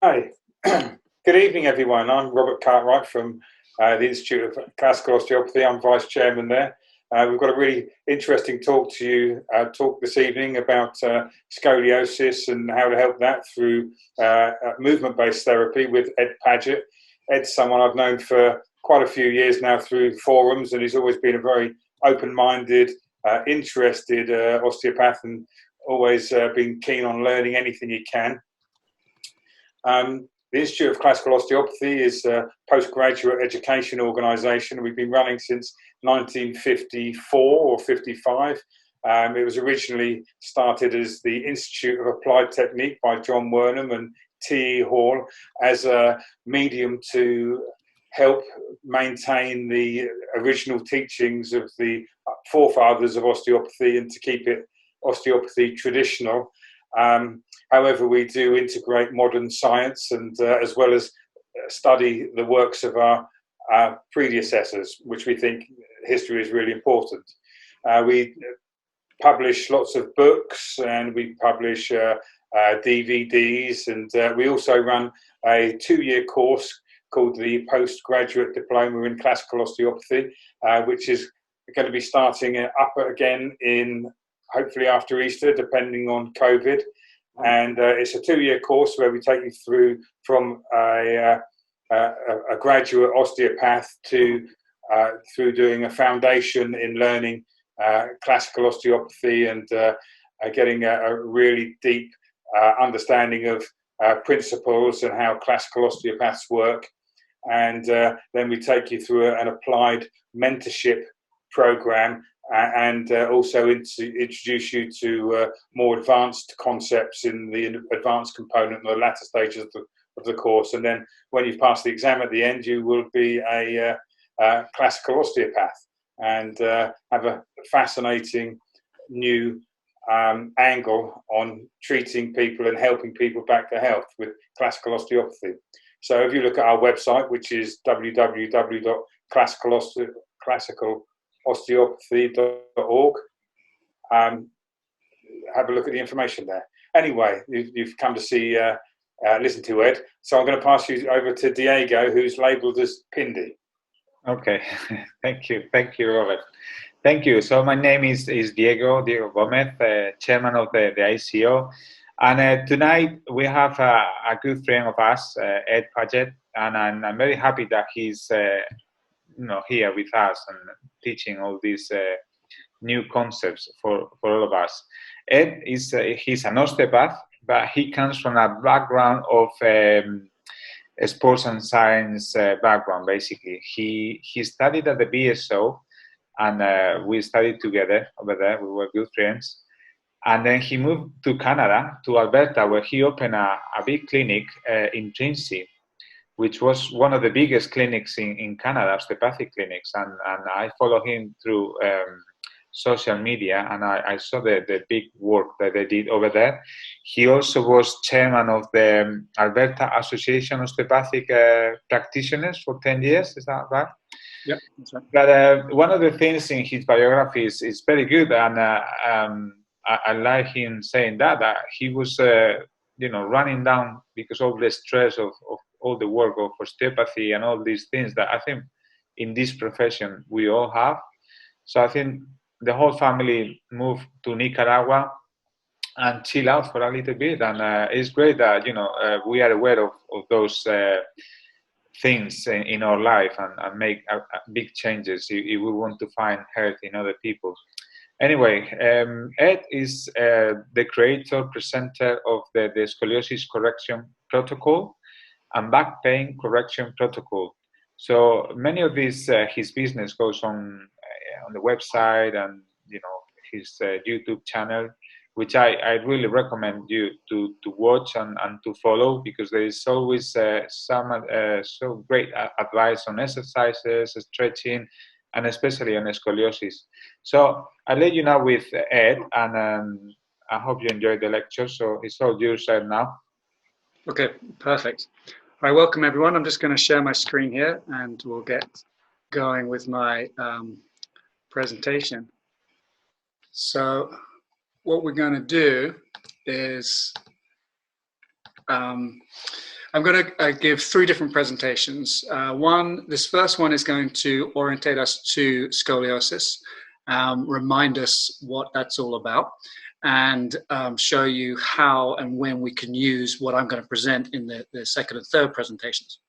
Hi, good evening, everyone. I'm Robert Cartwright from the Institute of Classical Osteopathy. I'm Vice Chairman there. We've got a really interesting talk this evening about scoliosis and how to help that through movement-based therapy with Ed Paget. Ed's someone I've known for quite a few years now through forums, and he's always been a very open-minded, interested osteopath, and always been keen on learning anything he can. The Institute of Classical Osteopathy is a postgraduate education organisation. We've been running since 1954 or 55. It was originally started as the Institute of Applied Technique by John Wernham and T.E. as a medium to help maintain the original teachings of the forefathers of osteopathy and to keep it osteopathy traditional. However, we do integrate modern science and as well as study the works of our predecessors, which we think history is really important. We publish lots of books and we publish DVDs, and we also run a 2-year course called the Postgraduate Diploma in Classical Osteopathy, which is going to be starting up again in hopefully after Easter, depending on COVID. And it's a 2-year course where we take you through from a graduate osteopath to through doing a foundation in learning classical osteopathy and getting a really deep understanding of principles and how classical osteopaths work. And then we take you through an applied mentorship program and also introduce you to more advanced concepts in the advanced component, the latter stages of the course. And then when you've passed the exam at the end, you will be a classical osteopath and have a fascinating new angle on treating people and helping people back to health with classical osteopathy. So if you look at our website, which is www.classicalosteopathy.org, have a look at the information there. Anyway, you've come to see, listen to Ed. So I'm going to pass you over to Diego, who's labelled as Pindy. Okay, thank you, Robert. Thank you. So my name is Diego Gomez, chairman of the ICO. And tonight we have a good friend of us, Ed Paget, and I'm very happy that he's here with us and teaching all these new concepts for all of us. Ed is he's an osteopath, but he comes from a background of sports and science background. Basically, he studied at the BSO, and we studied together over there. We were good friends. And then he moved to Canada, to Alberta, where he opened a big clinic in Trinity, which was one of the biggest clinics in Canada, osteopathic clinics. And I follow him through social media, and I saw the big work that they did over there. He also was chairman of the Alberta Association of Osteopathic Practitioners for 10 years, is that right? Yeah, that's right. But one of the things in his biography is very good, and I like him saying that he was, running down because of the stress of all the work of osteopathy and all these things that I think in this profession we all have. So I think the whole family moved to Nicaragua and chill out for a little bit, and it's great that we are aware of those things in our life and make big changes if we want to find health in other people. Anyway, Ed is the creator, presenter of the Scoliosis Correction Protocol and Back Pain Correction Protocol. So many of these, his business goes on the website and his YouTube channel, which I really recommend you to watch and to follow, because there is always some so great advice on exercises, stretching, and especially on scoliosis. So I'll let you now with Ed, and I hope you enjoyed the lecture. So it's all yours, Ed, now. Okay, perfect. All right, welcome everyone. I'm just going to share my screen here and we'll get going with my presentation. So what we're going to do is I'm going to give 3 different presentations. This first one is going to orientate us to scoliosis, remind us what that's all about, and show you how and when we can use what I'm going to present in the second and third presentations.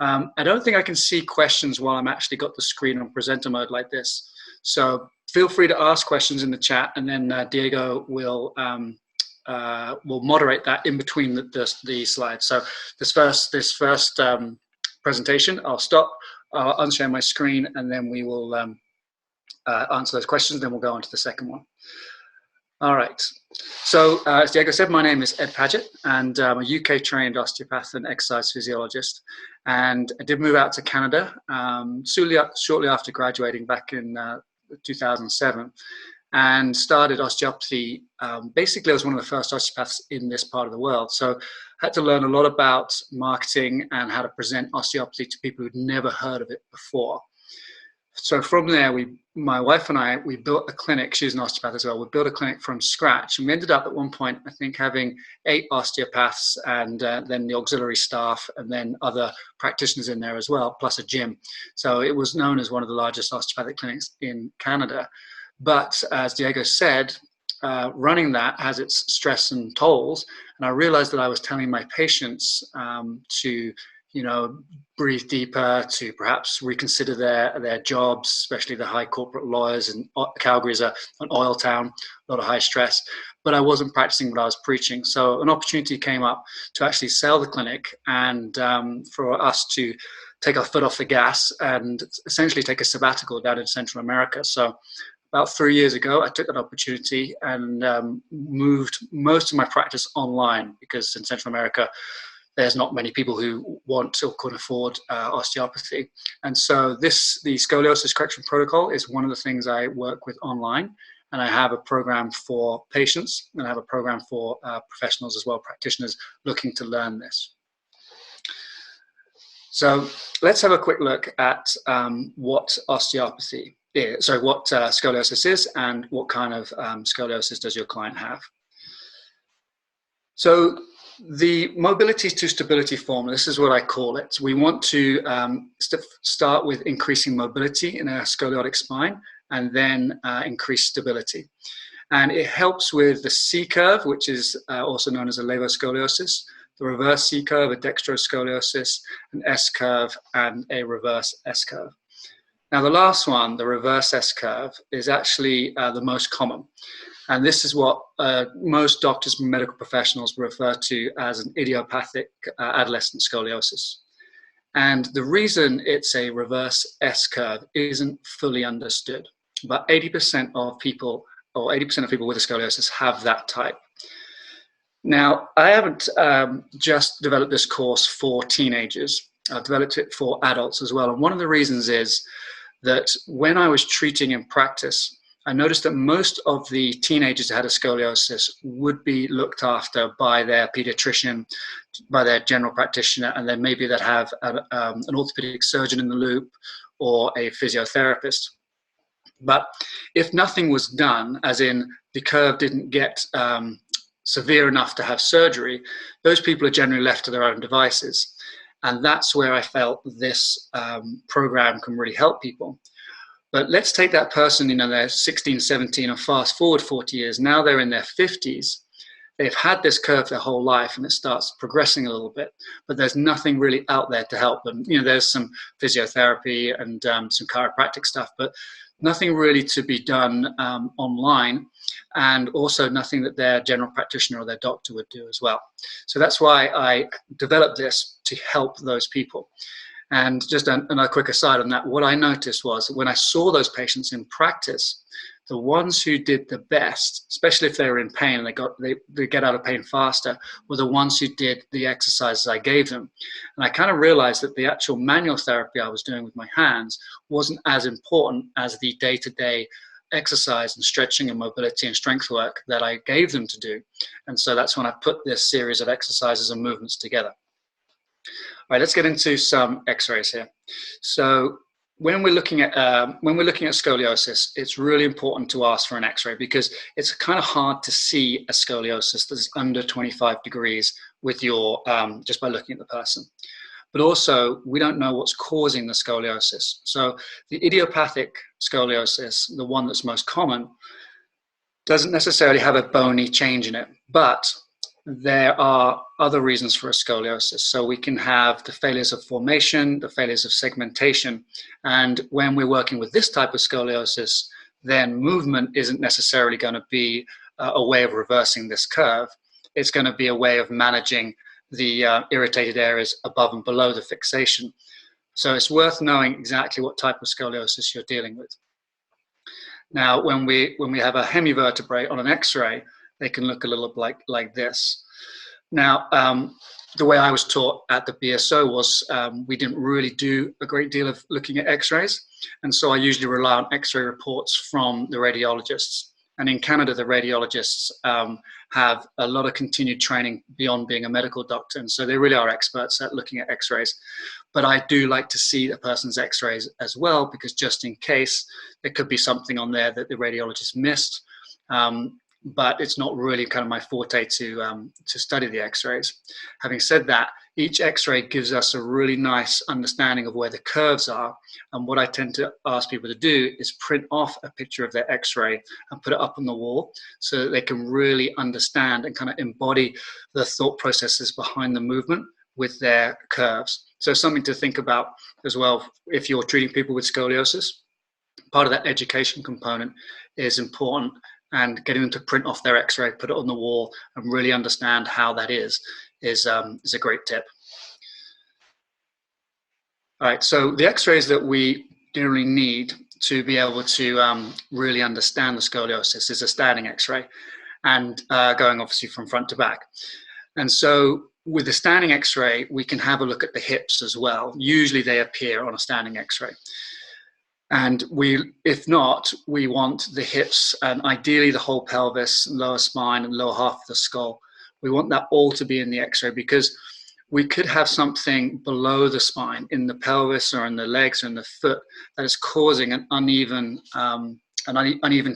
I don't think I can see questions while I'm actually got the screen on presenter mode like this. So feel free to ask questions in the chat, and then Diego will moderate that in between the slides. So this first presentation, I'll stop, I'll unshare my screen, and then we will answer those questions. Then we'll go on to the second one. All right. So as Diego said, my name is Ed Paget, and I'm a UK trained osteopath and exercise physiologist. And I did move out to Canada shortly after graduating back in 2007, and started osteopathy. Basically, I was one of the first osteopaths in this part of the world. So I had to learn a lot about marketing and how to present osteopathy to people who'd never heard of it before. So from there, my wife and I, we built a clinic. She's an osteopath as well. We built a clinic from scratch. And we ended up at one point, I think, having 8 osteopaths, and then the auxiliary staff, and then other practitioners in there as well, plus a gym. So it was known as one of the largest osteopathic clinics in Canada. But as Diego said, running that has its stress and tolls. And I realized that I was telling my patients to, breathe deeper, to perhaps reconsider their jobs, especially the high corporate lawyers. And Calgary is an oil town, a lot of high stress. But I wasn't practicing what I was preaching. So an opportunity came up to actually sell the clinic, and for us to take our foot off the gas and essentially take a sabbatical down in Central America. So about 3 years ago, I took that opportunity and moved most of my practice online, because in Central America, there's not many people who want or can afford osteopathy. And so the scoliosis correction protocol is one of the things I work with online. And I have a program for patients, and I have a program for professionals as well, practitioners looking to learn this. So let's have a quick look at what osteopathy is, what scoliosis is, and what kind of scoliosis does your client have. So the mobility to stability formula, this is what I call it. We want to start with increasing mobility in a scoliotic spine, and then increase stability. And it helps with the C curve, which is also known as a levoscoliosis, the reverse C curve, a dextroscoliosis, an S curve, and a reverse S curve. Now the last one, the reverse S curve, is actually the most common. And this is what most doctors and medical professionals refer to as an idiopathic adolescent scoliosis. And the reason it's a reverse S curve isn't fully understood. About 80% of people, or 80% of people with a scoliosis, have that type. Now, I haven't just developed this course for teenagers. I've developed it for adults as well. And one of the reasons is that when I was treating in practice, I noticed that most of the teenagers who had a scoliosis would be looked after by their pediatrician, by their general practitioner, and then maybe they'd have an orthopedic surgeon in the loop or a physiotherapist. But if nothing was done, as in the curve didn't get severe enough to have surgery, those people are generally left to their own devices. And that's where I felt this program can really help people. But let's take that person, they're 16, 17, and fast forward 40 years. Now they're in their 50s. They've had this curve their whole life, and it starts progressing a little bit, but there's nothing really out there to help them. There's some physiotherapy and some chiropractic stuff, but nothing really to be done online, and also nothing that their general practitioner or their doctor would do as well. So that's why I developed this, to help those people. And just another quick aside on that, what I noticed was when I saw those patients in practice, the ones who did the best, especially if they were in pain and they get out of pain faster, were the ones who did the exercises I gave them. And I kind of realized that the actual manual therapy I was doing with my hands wasn't as important as the day-to-day exercise and stretching and mobility and strength work that I gave them to do. And so that's when I put this series of exercises and movements together. All right, let's get into some x-rays here. So when we're looking at scoliosis, it's really important to ask for an x-ray, because it's kind of hard to see a scoliosis that's under 25 degrees with your just by looking at the person. But also, we don't know what's causing the scoliosis. So the idiopathic scoliosis, the one that's most common, doesn't necessarily have a bony change in it, but there are other reasons for a scoliosis. So we can have the failures of formation, the failures of segmentation, and when we're working with this type of scoliosis, then movement isn't necessarily going to be a way of reversing this curve. It's going to be a way of managing the irritated areas above and below the fixation. So it's worth knowing exactly what type of scoliosis you're dealing with. Now, when we have a hemi vertebrae on an X-ray, they can look a little like this. Now, the way I was taught at the BSO was we didn't really do a great deal of looking at X-rays, and so I usually rely on X-ray reports from the radiologists. And in Canada, the radiologists have a lot of continued training beyond being a medical doctor, and so they really are experts at looking at X-rays. But I do like to see a person's X-rays as well, because just in case there could be something on there that the radiologist missed. But it's not really kind of my forte to study the X-rays. Having said that, each X-ray gives us a really nice understanding of where the curves are. And what I tend to ask people to do is print off a picture of their X-ray and put it up on the wall so that they can really understand and kind of embody the thought processes behind the movement with their curves. So something to think about as well if you're treating people with scoliosis. Part of that education component is important, and getting them to print off their X-ray, put it on the wall, and really understand how that is a great tip. All right, so the X-rays that we generally need to be able to really understand the scoliosis is a standing X-ray, and going obviously from front to back. And so with the standing X-ray, we can have a look at the hips as well. Usually they appear on a standing X-ray. And if not, we want the hips and ideally the whole pelvis, lower spine and lower half of the skull. We want that all to be in the X-ray, because we could have something below the spine in the pelvis or in the legs or in the foot that is causing an uneven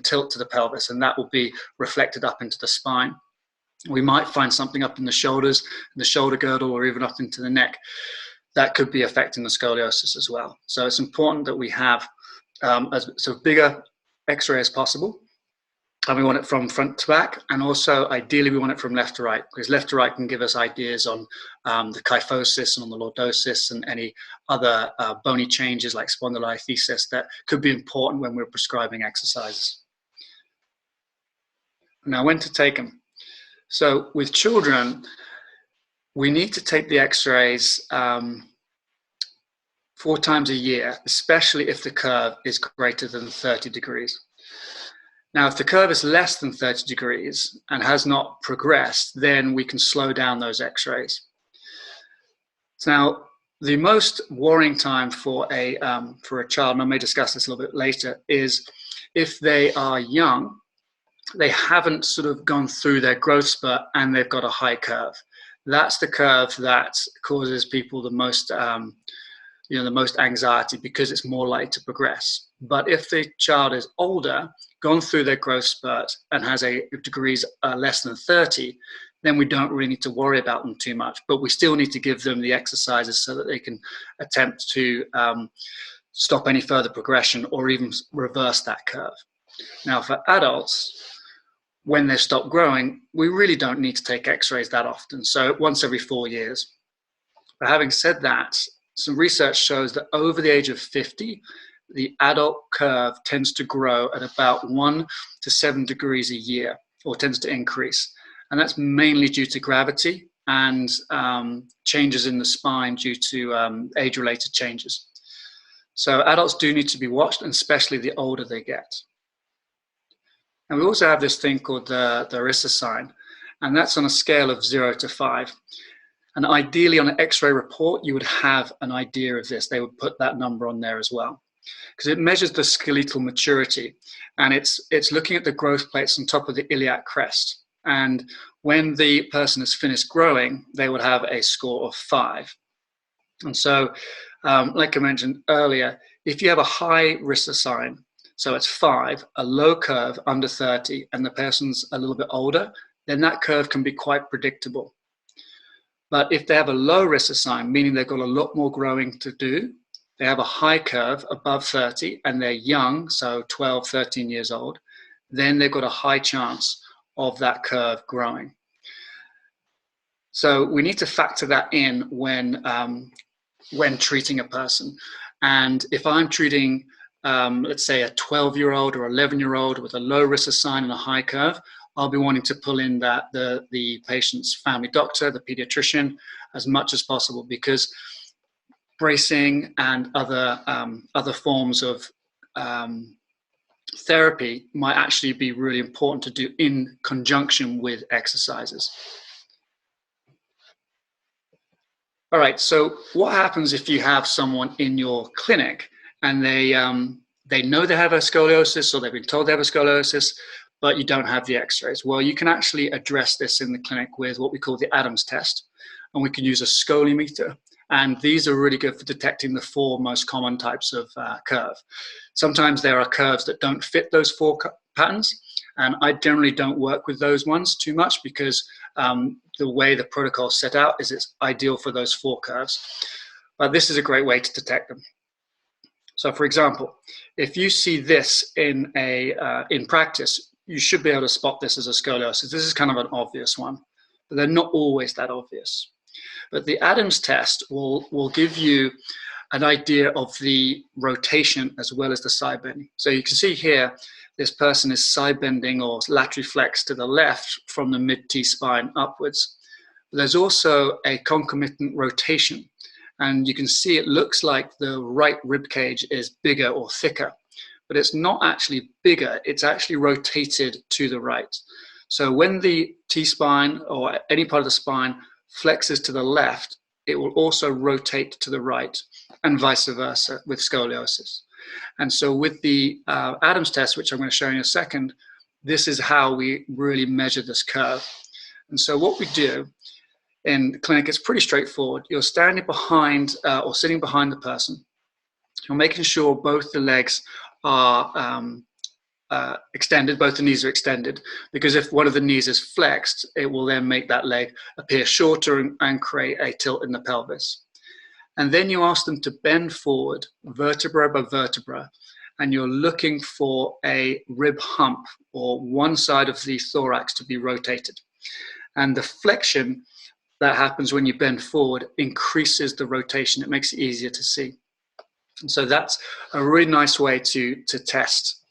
tilt to the pelvis, and that will be reflected up into the spine. We might find something up in the shoulders, in the shoulder girdle, or even up into the neck. That could be affecting the scoliosis as well. So it's important that we have as bigger X-ray as possible, and we want it from front to back, and also ideally we want it from left to right, because left to right can give us ideas on the kyphosis and on the lordosis and any other bony changes like spondylolisthesis that could be important when we're prescribing exercises. Now, when to take them. So with children, we need to take the X-rays 4 times a year, especially if the curve is greater than 30 degrees. Now, if the curve is less than 30 degrees and has not progressed, then we can slow down those X-rays. Now, the most worrying time for a child, and I may discuss this a little bit later, is if they are young, they haven't sort of gone through their growth spurt and they've got a high curve. That's the curve that causes people the most the most anxiety, because it's more likely to progress. But if the child is older, gone through their growth spurt, and has a degrees less than 30, then we don't really need to worry about them too much. But we still need to give them the exercises so that they can attempt to stop any further progression or even reverse that curve. Now, for adults, when they stop growing, we really don't need to take X-rays that often, so once every 4 years. But having said that, some research shows that over the age of 50, the adult curve tends to grow at about 1 to 7 degrees a year, or tends to increase. And that's mainly due to gravity and changes in the spine due to age-related changes. So adults do need to be watched, and especially the older they get. And we also have this thing called the Rissa sign, and that's on a scale of 0 to 5. And ideally on an X-ray report, you would have an idea of this. They would put that number on there as well, because it measures the skeletal maturity, and it's looking at the growth plates on top of the iliac crest. And when the person has finished growing, they would have a score of 5. And so, like I mentioned earlier, if you have a high Rissa sign, so it's 5, a low curve under 30, and the person's a little bit older, then that curve can be quite predictable. But if they have a low risk assigned, meaning they've got a lot more growing to do, they have a high curve above 30 and they're young, so 12, 13 years old, then they've got a high chance of that curve growing. So we need to factor that in when treating a person. And if I'm treating, let's say, a 12-year-old or 11-year-old with a low risk assigned and a high curve, I'll be wanting to pull in the patient's family doctor, the pediatrician, as much as possible, because bracing and other forms of therapy might actually be really important to do in conjunction with exercises. All right, so what happens if you have someone in your clinic and they know they have a scoliosis, or they've been told they have a scoliosis, but you don't have the x-rays? Well, you can actually address this in the clinic with what we call the Adams test, and we can use a Skully Meter. And these are really good for detecting the 4 most common types of curve. Sometimes there are curves that don't fit those 4 patterns, and I generally don't work with those ones too much, because the way the protocol is set out is it's ideal for those 4 curves. But this is a great way to detect them. So for example, if you see this in practice, you should be able to spot this as a scoliosis. This is kind of an obvious one, but they're not always that obvious. But the Adams test will give you an idea of the rotation as well as the side bending. So you can see here, this person is side bending or laterally flexed to the left from the mid-T-spine upwards. But there's also a concomitant rotation. And you can see it looks like the right rib cage is bigger or thicker, but it's not actually bigger, it's actually rotated to the right. So when the T-spine or any part of the spine flexes to the left, it will also rotate to the right, and vice versa with scoliosis. And so with the Adams test, which I'm going to show you in a second, this is how we really measure this curve. And so what we do in the clinic is pretty straightforward. You're standing behind or sitting behind the person. You're making sure both the legs are extended, both the knees are extended, because if one of the knees is flexed, it will then make that leg appear shorter and create a tilt in the pelvis. And then you ask them to bend forward, vertebra by vertebra, and you're looking for a rib hump or one side of the thorax to be rotated. And the flexion that happens when you bend forward increases the rotation. It makes it easier to see. And so that's a really nice way to test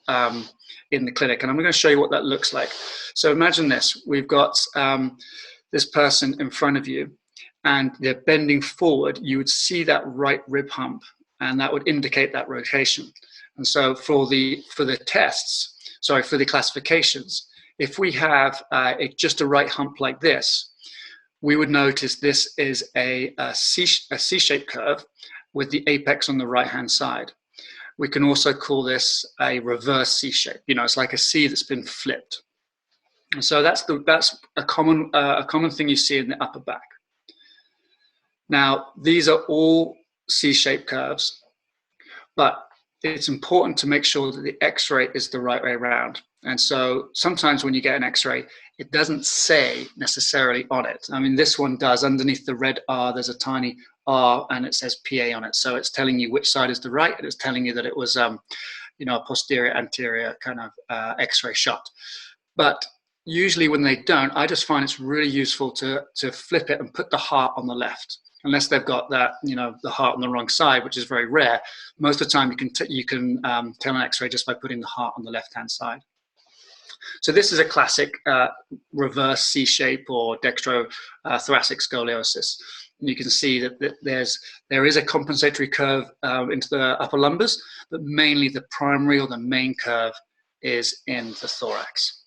in the clinic. And I'm going to show you what that looks like. So imagine this. We've got this person in front of you, and they're bending forward. You would see that right rib hump, and that would indicate that rotation. And so for the tests, sorry, for the classifications, if we have just a right hump like this, we would notice this is a C-shaped curve with the apex on the right-hand side. We can also call this a reverse C-shape. You know, it's like a C that's been flipped. And so that's a common thing you see in the upper back. Now, these are all C-shaped curves, but it's important to make sure that the X-ray is the right way around. And so sometimes when you get an X-ray, it doesn't say necessarily on it. I mean, this one does. Underneath the red R, there's a tiny R, and it says PA on it. So it's telling you which side is the right, and it's telling you that it was, you know, a posterior, anterior kind of X-ray shot. But usually when they don't, I just find it's really useful to flip it and put the heart on the left. Unless they've got that, you know, the heart on the wrong side, which is very rare. Most of the time, you can tell an X-ray just by putting the heart on the left-hand side. So this is a classic reverse C-shape or dextrothoracic scoliosis. And you can see that there is a compensatory curve into the upper lumbars, but mainly the primary or the main curve is in the thorax.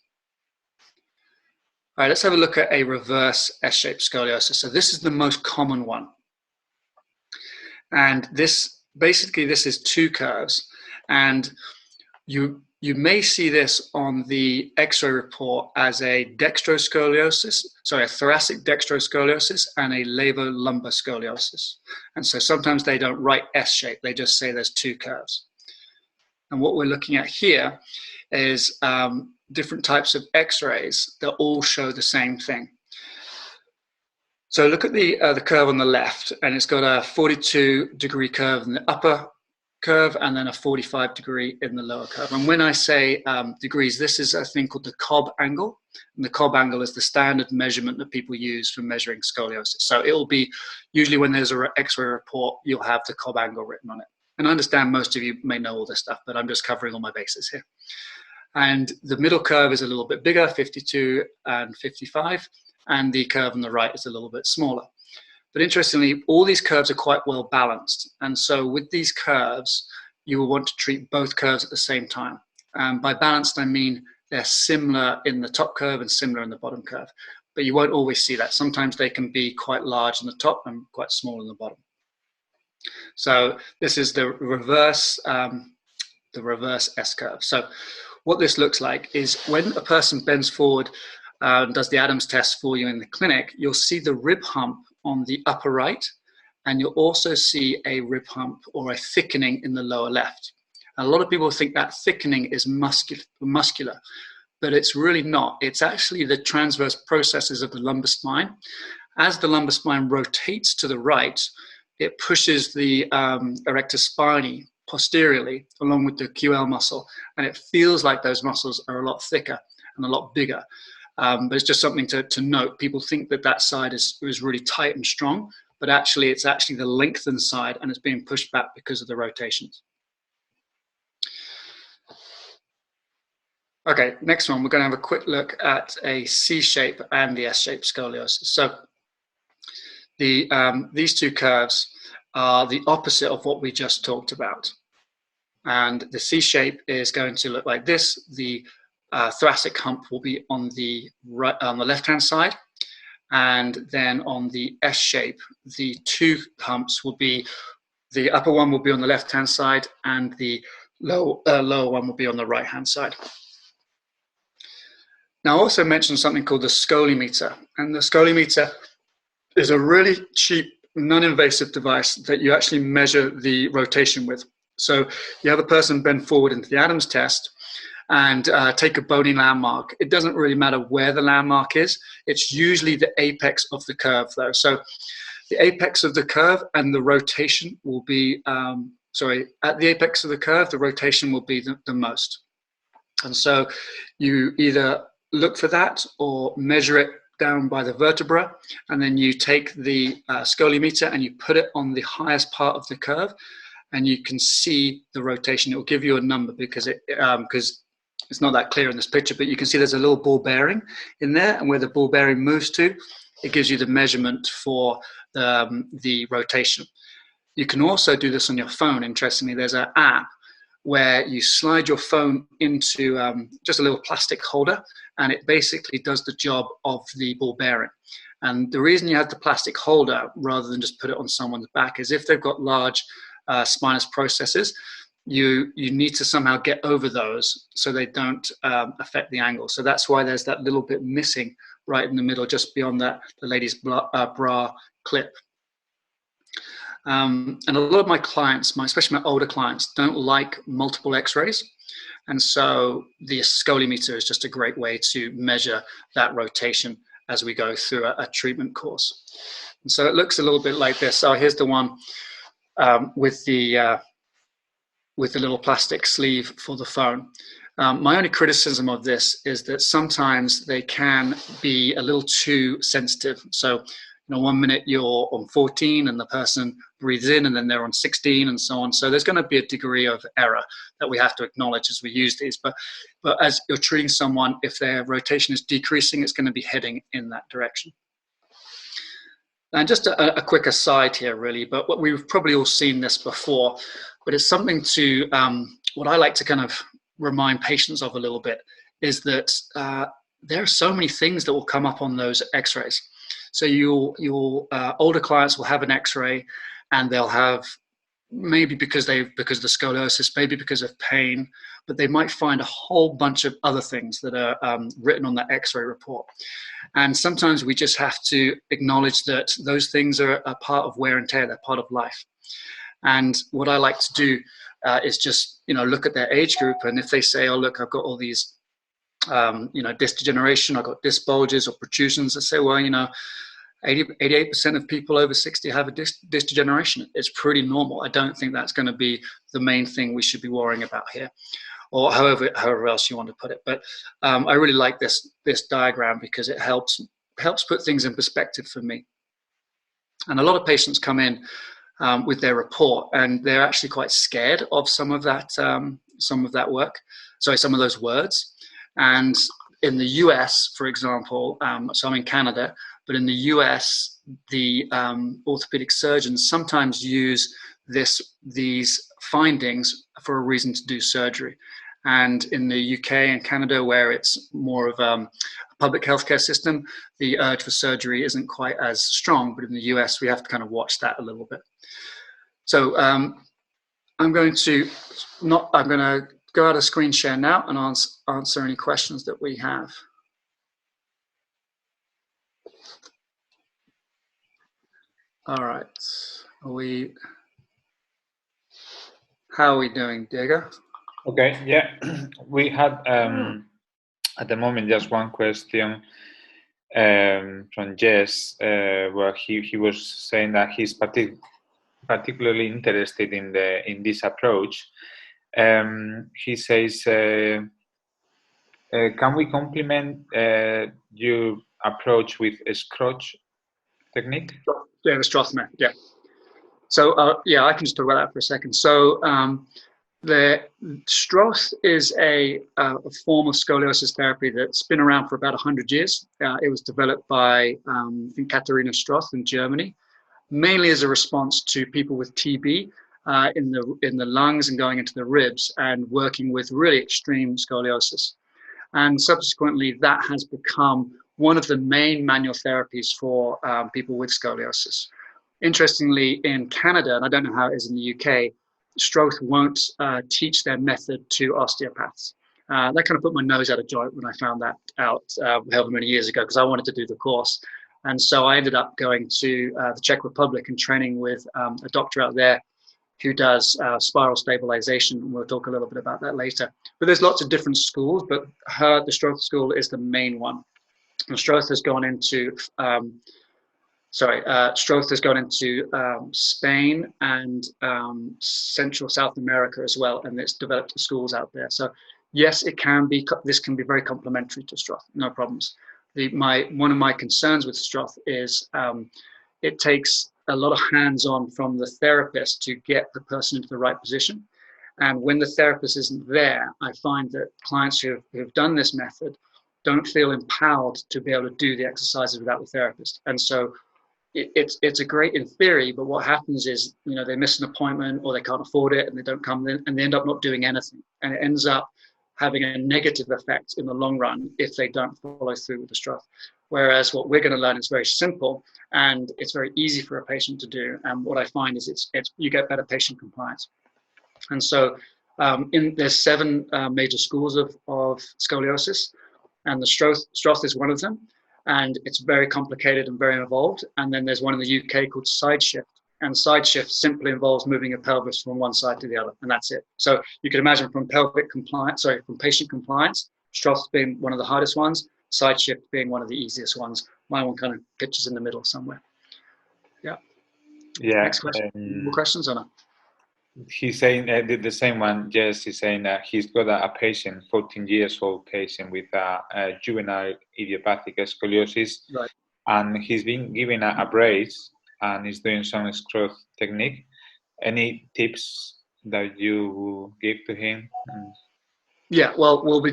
All right, let's have a look at a reverse S-shaped scoliosis. So this is the most common one. And this is 2 curves. And you may see this on the X-ray report as a dextroscoliosis, sorry, a thoracic dextroscoliosis and a levolumbar scoliosis. And so sometimes they don't write S-shape, they just say there's 2 curves. And what we're looking at here is different types of X-rays that all show the same thing. So look at the curve on the left, and it's got a 42-degree curve in the upper curve and then a 45-degree in the lower curve. And when I say degrees, this is a thing called the Cob Angle. And the Cob Angle is the standard measurement that people use for measuring scoliosis. So it will be, usually when there's an X-ray report, you'll have the Cob Angle written on it. And I understand most of you may know all this stuff, but I'm just covering all my bases here. And the middle curve is a little bit bigger, 52 and 55. And the curve on the right is a little bit smaller. But interestingly, all these curves are quite well balanced. And so with these curves, you will want to treat both curves at the same time. By balanced, I mean they're similar in the top curve and similar in the bottom curve. But you won't always see that. Sometimes they can be quite large in the top and quite small in the bottom. So this is the reverse S-curve. So what this looks like is when a person bends forward, does the Adams test for you in the clinic, you'll see the rib hump on the upper right, and you'll also see a rib hump or a thickening in the lower left. And a lot of people think that thickening is muscular, but it's really not. It's actually the transverse processes of the lumbar spine. As the lumbar spine rotates to the right, it pushes the erector spinae posteriorly along with the QL muscle, and it feels like those muscles are a lot thicker and a lot bigger. But it's just something to note. People think that that side is really tight and strong, but actually it's actually the lengthened side, and it's being pushed back because of the rotations. Okay, next one, we're going to have a quick look at a C-shape and the S-shape scoliosis. So these two curves are the opposite of what we just talked about. And the C-shape is going to look like this. The thoracic hump will be on the right, on the left-hand side, and then on the S shape, the two humps will be, the upper one will be on the left-hand side, and the lower one will be on the right-hand side. Now, I also mentioned something called the Skully Meter, and the Skully Meter is a really cheap, non-invasive device that you actually measure the rotation with. So you have a person bend forward into the Adams test and take a bony landmark. It doesn't really matter where the landmark is. It's usually the apex of the curve, though. So the apex of the curve and the rotation will be, at the apex of the curve, the rotation will be the most. And so you either look for that or measure it down by the vertebra, and then you take the Skully Meter and you put it on the highest part of the curve, and you can see the rotation. It will give you a number because it's not that clear in this picture, but you can see there's a little ball bearing in there, and where the ball bearing moves to, it gives you the measurement for the rotation. You can also do this on your phone. Interestingly, there's an app where you slide your phone into just a little plastic holder, and it basically does the job of the ball bearing. And the reason you have the plastic holder rather than just put it on someone's back is if they've got large spinous processes, you need to somehow get over those so they don't affect the angle. So that's why there's that little bit missing right in the middle, just beyond that, the lady's bra clip. And a lot of my clients, especially my older clients, don't like multiple x-rays. And so the Skully Meter is just a great way to measure that rotation as we go through a treatment course. And so it looks a little bit like this. So here's the one with the little plastic sleeve for the phone. My only criticism of this is that sometimes they can be a little too sensitive. So, you know, 1 minute you're on 14 and the person breathes in and then they're on 16 and so on. So there's going to be a degree of error that we have to acknowledge as we use these. But as you're treating someone, if their rotation is decreasing, it's going to be heading in that direction. And just a quick aside here, really, but what we've probably all seen this before, but it's something to, what I like to kind of remind patients of a little bit, is that there are so many things that will come up on those x-rays. So your older clients will have an x-ray and they'll have, maybe because of the scoliosis, maybe because of pain, but they might find a whole bunch of other things that are written on that x-ray report. And sometimes we just have to acknowledge that those things are a part of wear and tear, they're part of life. And what I like to do is just, look at their age group, and if they say, oh, look, I've got all these, disc degeneration, I've got disc bulges or protrusions, I say, well, 88% of people over 60 have a disc degeneration. It's pretty normal. I don't think that's going to be the main thing we should be worrying about here, or however else you want to put it. But I really like this diagram because it helps put things in perspective for me. And a lot of patients come in with their report, and they're actually quite scared of some of that work. Sorry, some of those words. And in the US, for example, so I'm in Canada, but in the US, the orthopedic surgeons sometimes use these findings for a reason to do surgery. And in the UK and Canada, where it's more of a public healthcare system, the urge for surgery isn't quite as strong. But in the US, we have to kind of watch that a little bit. So I'm going to go out of screen share now and answer any questions that we have. All right. How are we doing, Diego? Okay, yeah. We had at the moment just one question from Jess, where he was saying that he's particularly interested in this approach. He says, can we complement your approach with a Scrooge technique? Yeah, the Stroth method. Yeah. So yeah, I can just talk about that for a second. So the Stroth is a form of scoliosis therapy that's been around for about 100 years. It was developed by I think Katharina Stroth in Germany, mainly as a response to people with TB in the lungs and going into the ribs, and working with really extreme scoliosis. And subsequently, that has become one of the main manual therapies for people with scoliosis. Interestingly, in Canada, and I don't know how it is in the UK, Stroth won't teach their method to osteopaths. That kind of put my nose out of joint when I found that out however many years ago, because I wanted to do the course. And so I ended up going to the Czech Republic and training with a doctor out there who does spiral stabilization. And we'll talk a little bit about that later. But there's lots of different schools, but the Stroth school is the main one. And Stroth has gone into Spain and Central South America as well, and it's developed schools out there. So yes, this can be very complementary to Stroth, no problems. One of my concerns with Stroth is it takes a lot of hands-on from the therapist to get the person into the right position. And when the therapist isn't there, I find that clients who have done this method don't feel empowered to be able to do the exercises without the therapist. And so it's a great in theory, but what happens is, they miss an appointment or they can't afford it and they don't come in, and they end up not doing anything. And it ends up having a negative effect in the long run if they don't follow through with the Stroth. Whereas what we're going to learn is very simple and it's very easy for a patient to do. And what I find is you get better patient compliance. And so there's 7 major schools of scoliosis, and the Stroth is one of them. And it's very complicated and very involved. And then there's one in the UK called side shift. And side shift simply involves moving a pelvis from one side to the other, and that's it. So you can imagine from patient compliance, Stroth being one of the hardest ones, side shift being one of the easiest ones. My one kind of pitches in the middle somewhere. Yeah. Yeah. Next question. More questions or not? He's saying the same one. Yes, he's saying that he's got a patient, 14 years old patient with a juvenile idiopathic scoliosis, right. And he's been given a brace and he's doing some Stroth technique. Any tips that you give to him? Yeah, well,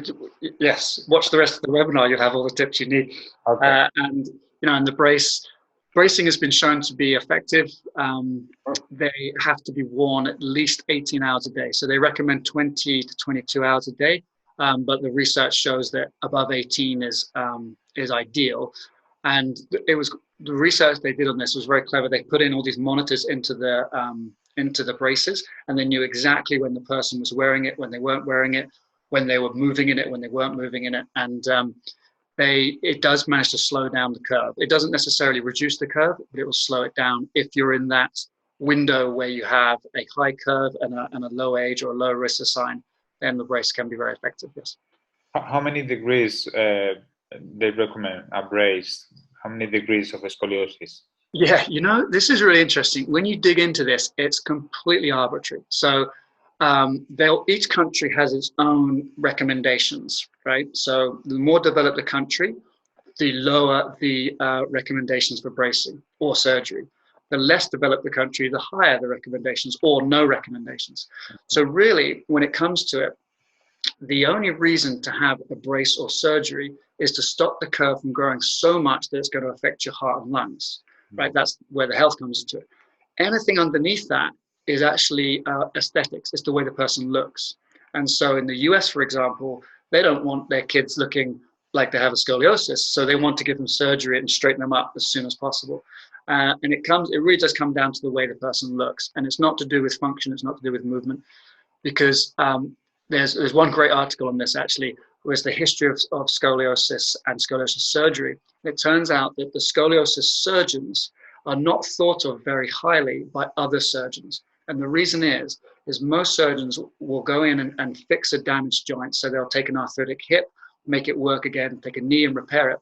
yes. Watch the rest of the webinar. You'll have all the tips you need. Okay. And the bracing has been shown to be effective. They have to be worn at least 18 hours a day. So they recommend 20 to 22 hours a day. But the research shows that above 18 is ideal. And the research they did on this was very clever. They put in all these monitors into the braces, and they knew exactly when the person was wearing it, when they weren't wearing it, when they were moving in it, when they weren't moving in it. And it does manage to slow down the curve. It doesn't necessarily reduce the curve, but it will slow it down if you're in that window where you have a high curve and a low age or a low risk assign. Then the brace can be very effective. Yes. How many degrees they recommend a brace? how many degrees of scoliosis? Yeah, you know, this is really interesting. When you dig into this, it's completely arbitrary. So each country has its own recommendations, right? So the more developed the country, the lower the recommendations for bracing or surgery. The less developed the country, the higher the recommendations or no recommendations. So really, when it comes to it, the only reason to have a brace or surgery is to stop the curve from growing so much that it's going to affect your heart and lungs, right? That's where the health comes into it. Anything underneath that is actually aesthetics. It's the way the person looks. And so in the US, for example, they don't want their kids looking like they have a scoliosis. So they want to give them surgery and straighten them up as soon as possible. And it really does come down to the way the person looks. And it's not to do with function. It's not to do with movement, because there's one great article on this, actually, was the history of scoliosis and scoliosis surgery. It turns out that the scoliosis surgeons are not thought of very highly by other surgeons. And the reason is most surgeons will go in and fix a damaged joint. So they'll take an arthritic hip, make it work again, take a knee and repair it.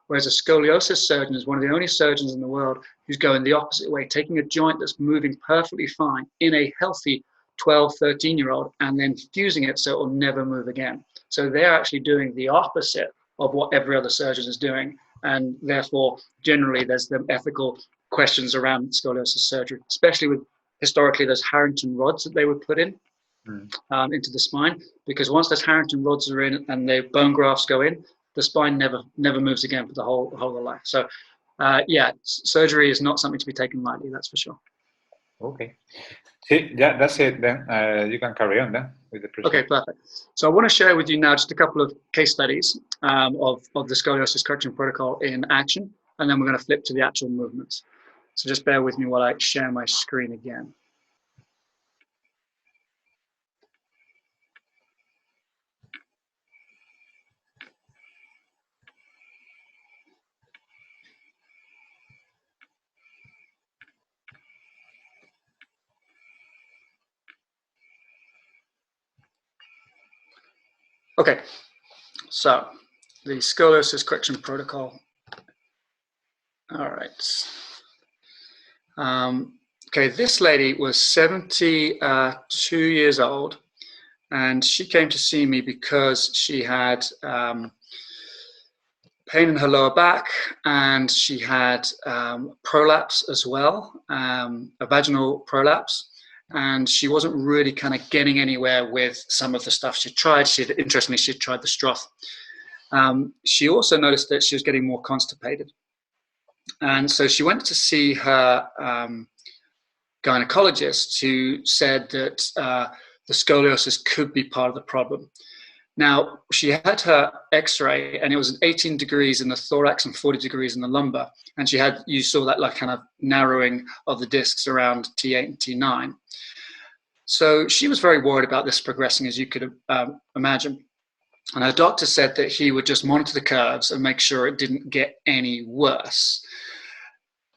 Whereas a scoliosis surgeon is one of the only surgeons in the world who's going the opposite way, taking a joint that's moving perfectly fine in a healthy 12, 13-year-old and then fusing it so it will never move again. So they're actually doing the opposite of what every other surgeon is doing. And therefore, generally, there's the ethical questions around scoliosis surgery, especially with historically those Harrington rods that they would put in into the spine, because once those Harrington rods are in and the bone grafts go in, the spine never moves again for the whole of life. So yeah, surgery is not something to be taken lightly, that's for sure. Okay. See, yeah, that's it then. You can carry on then with the presentation. Okay, perfect. So I want to share with you now just a couple of case studies of the scoliosis correction protocol in action, and then we're going to flip to the actual movements. So just bear with me while I share my screen again. Okay, so the scoliosis correction protocol. All right. Okay, this lady was 72 years old, and she came to see me because she had pain in her lower back, and she had prolapse as well, a vaginal prolapse. And she wasn't really kind of getting anywhere with some of the stuff she tried. Interestingly, she tried the Stroth. She also noticed that she was getting more constipated. And so she went to see her gynecologist, who said that the scoliosis could be part of the problem. Now, she had her x-ray, and it was 18 degrees in the thorax and 40 degrees in the lumbar. And you saw that like kind of narrowing of the discs around T8 and T9. So she was very worried about this progressing, as you could imagine. And her doctor said that he would just monitor the curves and make sure it didn't get any worse.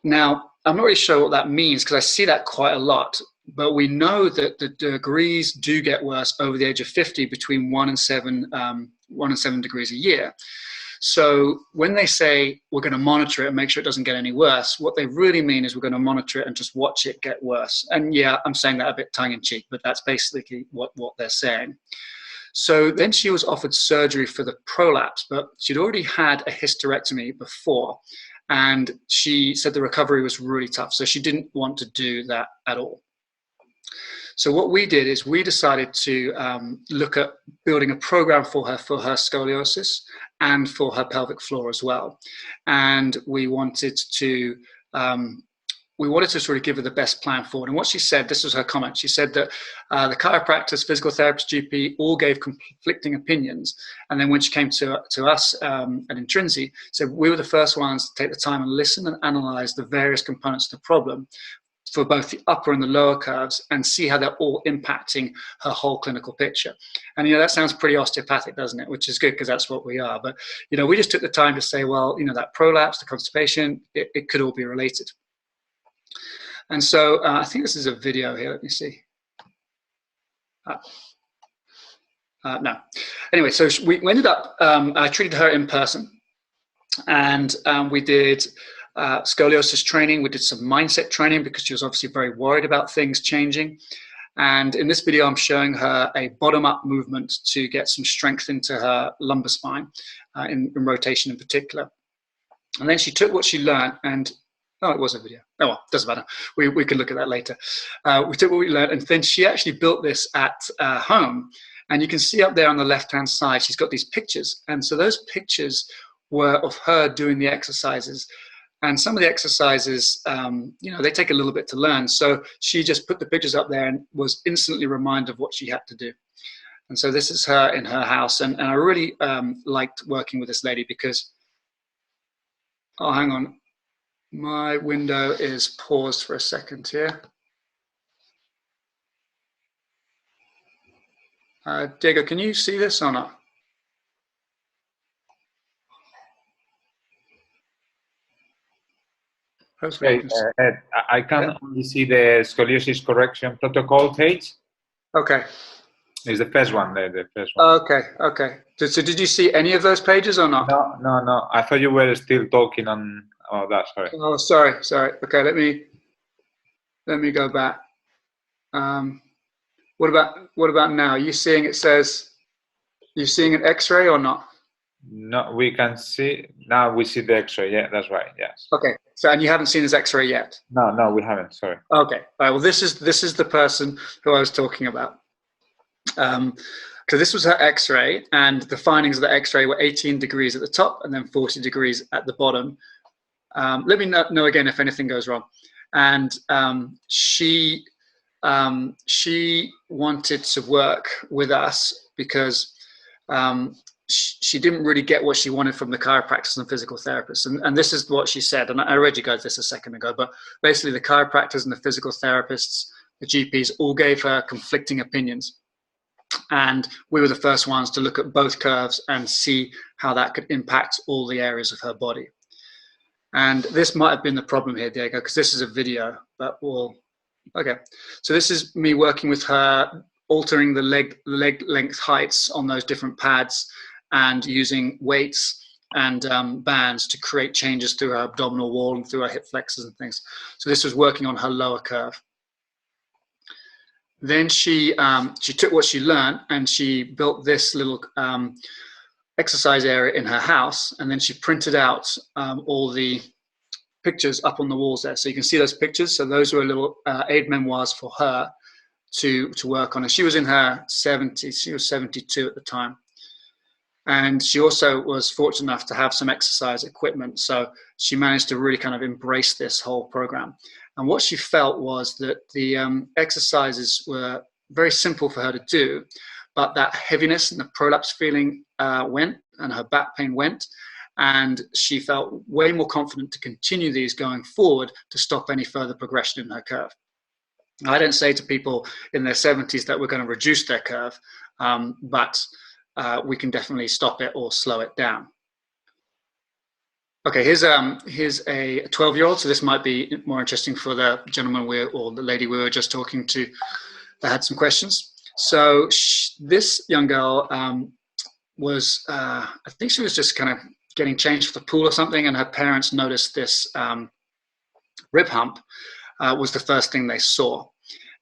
Now, I'm not really sure what that means, because I see that quite a lot. But we know that the degrees do get worse over the age of 50, between 1 and 7 degrees a year. So when they say we're going to monitor it and make sure it doesn't get any worse, what they really mean is we're going to monitor it and just watch it get worse. And yeah, I'm saying that a bit tongue-in-cheek, but that's basically what they're saying. So then she was offered surgery for the prolapse, but she'd already had a hysterectomy before, and she said the recovery was really tough, so she didn't want to do that at all. So what we did is we decided to look at building a program for her scoliosis and for her pelvic floor as well. And we wanted to sort of give her the best plan forward. And what she said, this was her comment, she said that the chiropractors, physical therapist, GP, all gave conflicting opinions. And then when she came to us at Intrinsi, said we were the first ones to take the time and listen and analyze the various components of the problem for both the upper and the lower curves, and see how they're all impacting her whole clinical picture. And, that sounds pretty osteopathic, doesn't it? Which is good, because that's what we are. But, we just took the time to say, well, that prolapse, the constipation, it could all be related. And so I think this is a video here. Let me see. No. Anyway, so we ended up, I treated her in person. And we did scoliosis training. We did some mindset training because she was obviously very worried about things changing. And in this video, I'm showing her a bottom-up movement to get some strength into her lumbar spine, in rotation in particular. And then she took what she learned and, oh, it was a video. Oh, well, doesn't matter. We can look at that later. We took what we learned, and then she actually built this at home. And you can see up there on the left-hand side, she's got these pictures. And so those pictures were of her doing the exercises. And some of the exercises, they take a little bit to learn. So she just put the pictures up there and was instantly reminded of what she had to do. And so this is her in her house. And I really liked working with this lady because, oh, hang on. My window is paused for a second here. Diego, can you see this or not? Okay, Ed, I can only see the scoliosis correction protocol page. Okay. It's the first one, the first one. Okay. So did you see any of those pages or not? No. I thought you were still talking on that, sorry. Oh, sorry. Okay, let me go back. What about now? Are you seeing it says, you seeing an X-ray or not? No, we can see, now we see the X-ray, yeah, that's right, yes. Okay, so, and you haven't seen his X-ray yet? No, we haven't, sorry. Okay, all right, well, this is the person who I was talking about. So this was her X-ray, and the findings of the X-ray were 18 degrees at the top and then 40 degrees at the bottom. Let me know again if anything goes wrong. And she wanted to work with us because she didn't really get what she wanted from the chiropractors and physical therapists. And this is what she said, and I read you guys this a second ago, but basically the chiropractors and the physical therapists, the GPs, all gave her conflicting opinions. And we were the first ones to look at both curves and see how that could impact all the areas of her body. And this might have been the problem here, Diego, because this is a video, but okay. So this is me working with her, altering the leg length heights on those different pads and using weights and bands to create changes through her abdominal wall and through her hip flexors and things. So this was working on her lower curve. Then she took what she learned and she built this little exercise area in her house, and then she printed out all the pictures up on the walls there. So you can see those pictures. So those were little aid memoirs for her to work on. And she was in her 70s. She was 72 at the time. And she also was fortunate enough to have some exercise equipment. So she managed to really kind of embrace this whole program. And what she felt was that the exercises were very simple for her to do, but that heaviness and the prolapse feeling went, and her back pain went. And she felt way more confident to continue these going forward to stop any further progression in her curve. I don't say to people in their 70s that we're going to reduce their curve, but we can definitely stop it or slow it down. Okay, here's a 12-year-old, so this might be more interesting for the gentleman or the lady we were just talking to that had some questions. So this young girl was, I think she was just kind of getting changed for the pool or something, and her parents noticed this rib hump was the first thing they saw.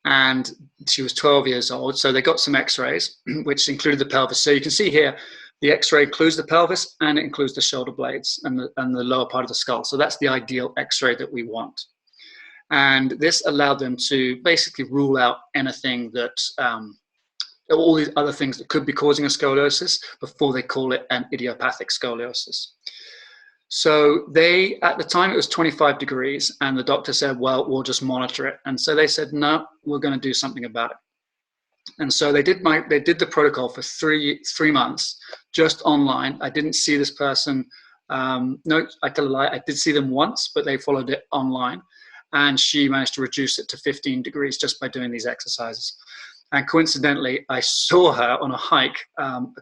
And she was 12 years old, so they got some x-rays, which included the pelvis. So you can see here, the x-ray includes the pelvis and it includes the shoulder blades and the lower part of the skull. So that's the ideal x-ray that we want. And this allowed them to basically rule out anything that, all these other things that could be causing a scoliosis before they call it an idiopathic scoliosis. So at the time it was 25 degrees and the doctor said, well, we'll just monitor it. And so they said, no, we're going to do something about it. And so they did the protocol for three months, just online. I didn't see this person. No, I tell a lie. I did see them once, but they followed it online. And she managed to reduce it to 15 degrees just by doing these exercises. And coincidentally, I saw her on a hike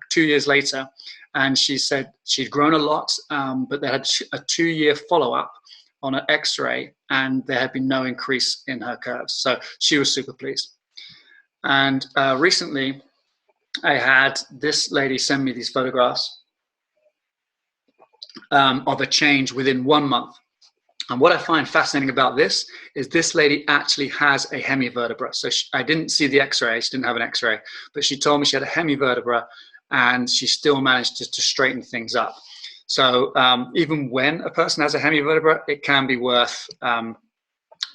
2 years later, and she said she'd grown a lot, but they had a 2-year follow-up on an x-ray, and there had been no increase in her curves. So she was super pleased. And recently, I had this lady send me these photographs. of a change within 1 month. And what I find fascinating about this is this lady actually has a hemi vertebra. So I didn't see the x-ray, she didn't have an x-ray, but she told me she had a hemi vertebra and she still managed to straighten things up. So even when a person has a hemi vertebra, it can be worth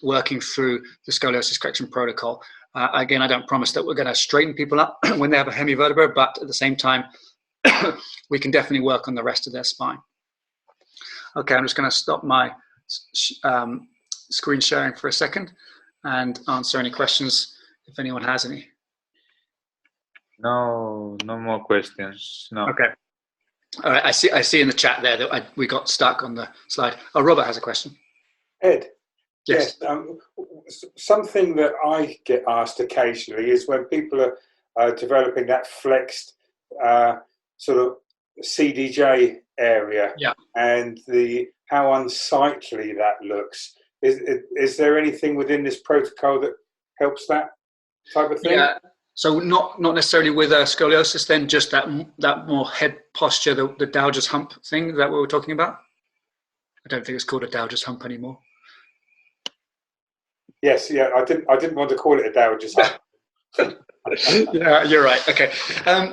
working through the scoliosis correction protocol. Again, I don't promise that we're going to straighten people up when they have a hemi vertebra, but at the same time, we can definitely work on the rest of their spine. Okay, I'm just going to stop my screen sharing for a second and answer any questions if anyone has any. No more questions. No. Okay. All right. I see in the chat there that we got stuck on the slide. Oh, Robert has a question. Ed. Yes. Something that I get asked occasionally is when people are developing that flexed sort of CDJ area, yeah, and how unsightly that looks. Is there anything within this protocol that helps that type of thing? Yeah. So not necessarily with scoliosis, then just that more head posture, the Dowger's hump thing. Is that what we're talking about? I don't think it's called a Dowger's hump anymore. Yes, yeah, I didn't want to call it a Dowger's hump. Yeah, you're right. Okay.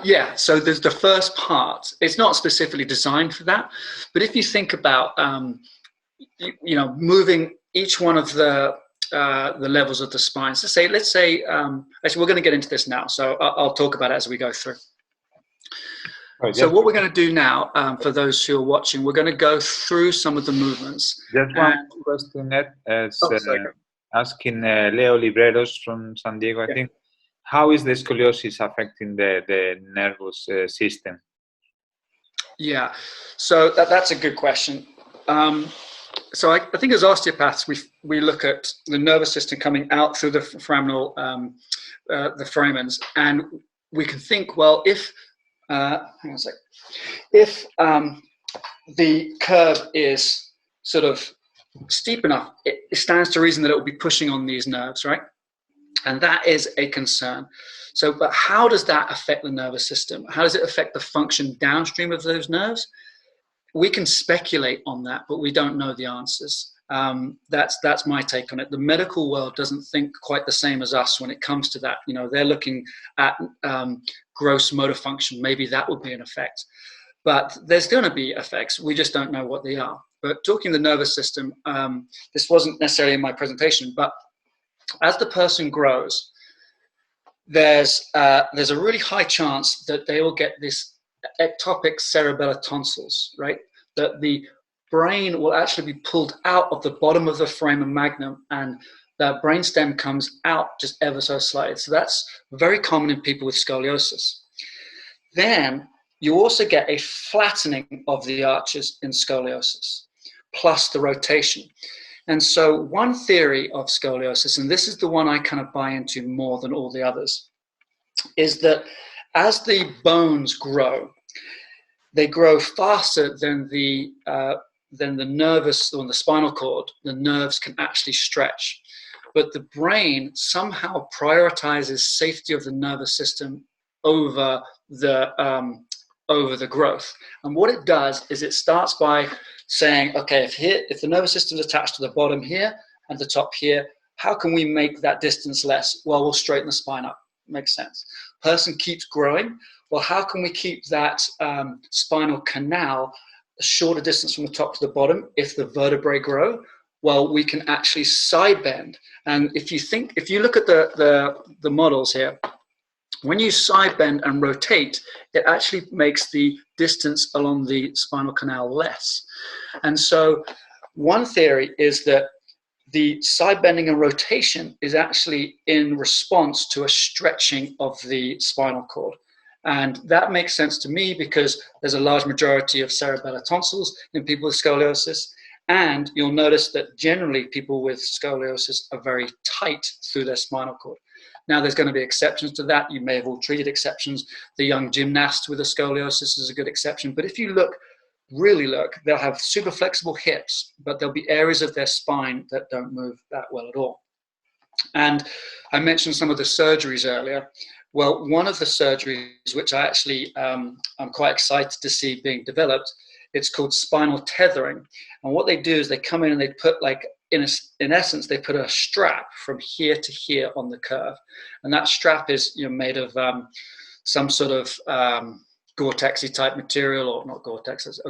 Yeah, so there's the first part. It's not specifically designed for that, but if you think about, moving each one of the levels of the spine. So let's say, actually, we're going to get into this now, so I'll talk about it as we go through. Right, so what we're going to do now, for those who are watching, we're going to go through some of the movements. Just one question, Ed, asking Leo Libreros from San Diego, I think. How is the scoliosis affecting the nervous system? Yeah, so that's a good question. So I think as osteopaths, we look at the nervous system coming out through the foraminal, the foramens, and we can think, well, if hang on a sec, if the curve is sort of steep enough, it stands to reason that it will be pushing on these nerves, right? And that is a concern. So, but how does that affect the nervous system? How does it affect the function downstream of those nerves? We can speculate on that, but we don't know the answers. That's my take on it. The medical world doesn't think quite the same as us when it comes to that. You know, they're looking at gross motor function. Maybe that would be an effect. But there's going to be effects. We just don't know what they are. But talking the nervous system, this wasn't necessarily in my presentation, but as the person grows, there's a really high chance that they will get this ectopic cerebellar tonsils, right? That the brain will actually be pulled out of the bottom of the foramen magnum, and the brainstem comes out just ever so slightly. So that's very common in people with scoliosis. Then you also get a flattening of the arches in scoliosis, plus the rotation. And so one theory of scoliosis, and this is the one I kind of buy into more than all the others, is that as the bones grow, they grow faster than the nervous, or the spinal cord. The nerves can actually stretch. But the brain somehow prioritizes safety of the nervous system over the growth. And what it does is it starts by saying, okay, if the nervous system is attached to the bottom here and the top here, how can we make that distance less? Well, we'll straighten the spine up. Makes sense. Person keeps growing. Well, how can we keep that spinal canal a shorter distance from the top to the bottom if the vertebrae grow? Well, we can actually side bend. And if you look at the models here, when you side bend and rotate, it actually makes the distance along the spinal canal less. And so one theory is that the side bending and rotation is actually in response to a stretching of the spinal cord. And that makes sense to me because there's a large majority of cerebellar tonsils in people with scoliosis. And you'll notice that generally people with scoliosis are very tight through their spinal cord. Now, there's going to be exceptions to that. You may have all treated exceptions. The young gymnast with a scoliosis is a good exception. But if you really look, they'll have super flexible hips, but there'll be areas of their spine that don't move that well at all. And I mentioned some of the surgeries earlier. Well, one of the surgeries, which I actually I'm quite excited to see being developed, It's called spinal tethering. And what they do is they come in and they put, like, in essence, they put a strap from here to here on the curve. And that strap is, you know, made of some sort of Gore-Texy type material, or not Gore-Tex,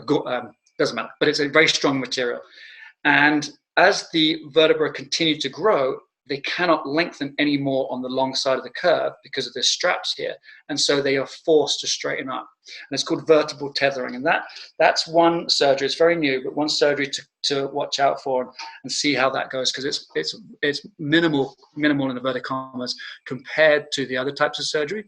doesn't matter, but it's a very strong material. And as the vertebrae continue to grow, they cannot lengthen anymore on the long side of the curve because of the straps here. And so they are forced to straighten up. And it's called vertebral tethering. And that's one surgery. It's very new, but one surgery to watch out for and see how that goes, because it's minimal in inverted commas compared to the other types of surgery,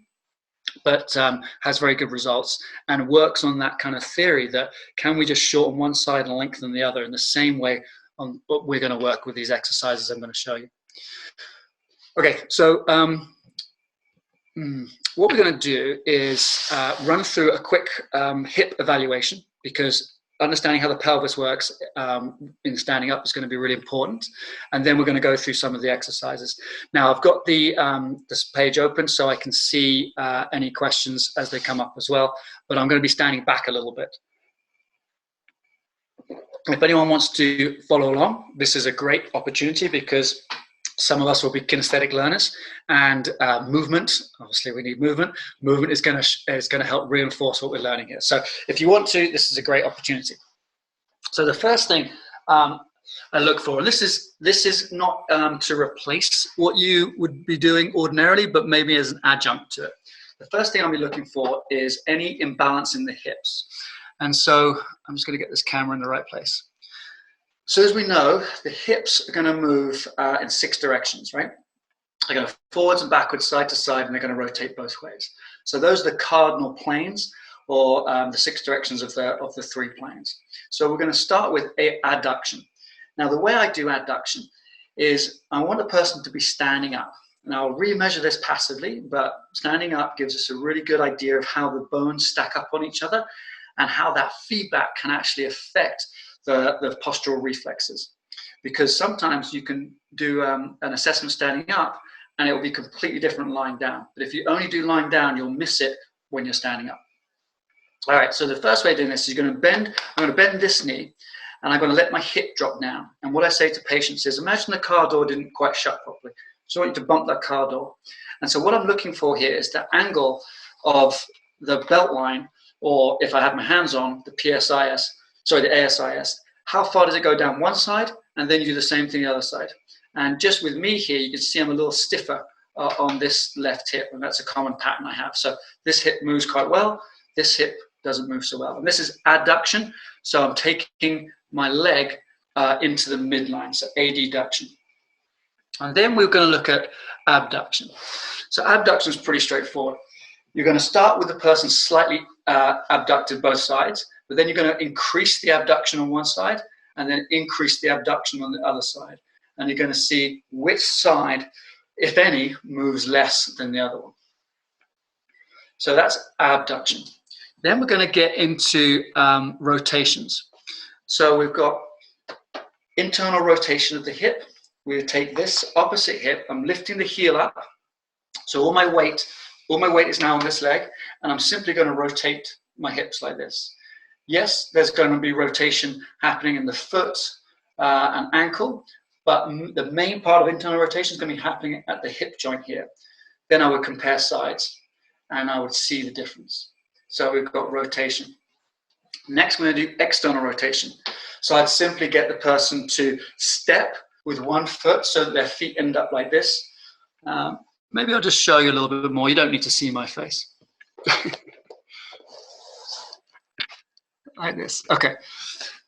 but has very good results and works on that kind of theory that can we just shorten one side and lengthen the other in the same way on what we're going to work with these exercises I'm going to show you. Okay, so what we're going to do is run through a quick hip evaluation, because understanding how the pelvis works in standing up is going to be really important. And then we're going to go through some of the exercises. Now, I've got this page open so I can see any questions as they come up as well, but I'm going to be standing back a little bit. If anyone wants to follow along, this is a great opportunity, because some of us will be kinesthetic learners, and movement, obviously we need movement. Movement is going to help reinforce what we're learning here. So if you want to, this is a great opportunity. So the first thing I look for, and this is not to replace what you would be doing ordinarily, but maybe as an adjunct to it. The first thing I'll be looking for is any imbalance in the hips. And so I'm just going to get this camera in the right place. So as we know, the hips are going to move in 6 directions, right? They're going to forwards and backwards, side to side, and they're going to rotate both ways. So those are the cardinal planes, or the 6 directions of the 3 planes. So we're going to start with adduction. Now, the way I do adduction is I want a person to be standing up. Now, I'll remeasure this passively, but standing up gives us a really good idea of how the bones stack up on each other and how that feedback can actually affect the postural reflexes. Because sometimes you can do an assessment standing up and it will be completely different lying down. But if you only do lying down, you'll miss it when you're standing up. All right, so the first way of doing this is I'm going to bend this knee, and I'm going to let my hip drop down. And what I say to patients is, imagine the car door didn't quite shut properly. So I want you to bump that car door. And so what I'm looking for here is the angle of the belt line, or if I have my hands on, the ASIS. How far does it go down one side? And then you do the same thing the other side. And just with me here, you can see I'm a little stiffer on this left hip, and that's a common pattern I have. So this hip moves quite well. This hip doesn't move so well. And this is adduction. So I'm taking my leg into the midline, so adduction. And then we're going to look at abduction. So abduction is pretty straightforward. You're going to start with the person slightly abducted both sides, but then you're going to increase the abduction on one side and then increase the abduction on the other side. And you're going to see which side, if any, moves less than the other one. So that's abduction. Then we're going to get into rotations. So we've got internal rotation of the hip. We take this opposite hip. I'm lifting the heel up. So all my weight is now on this leg, and I'm simply going to rotate my hips like this. Yes, there's going to be rotation happening in the foot and ankle, but the main part of internal rotation is going to be happening at the hip joint here. Then I would compare sides, and I would see the difference. So we've got rotation. Next, we're going to do external rotation. So I'd simply get the person to step with one foot so that their feet end up like this. Maybe I'll just show you a little bit more. You don't need to see my face. Like this. Okay.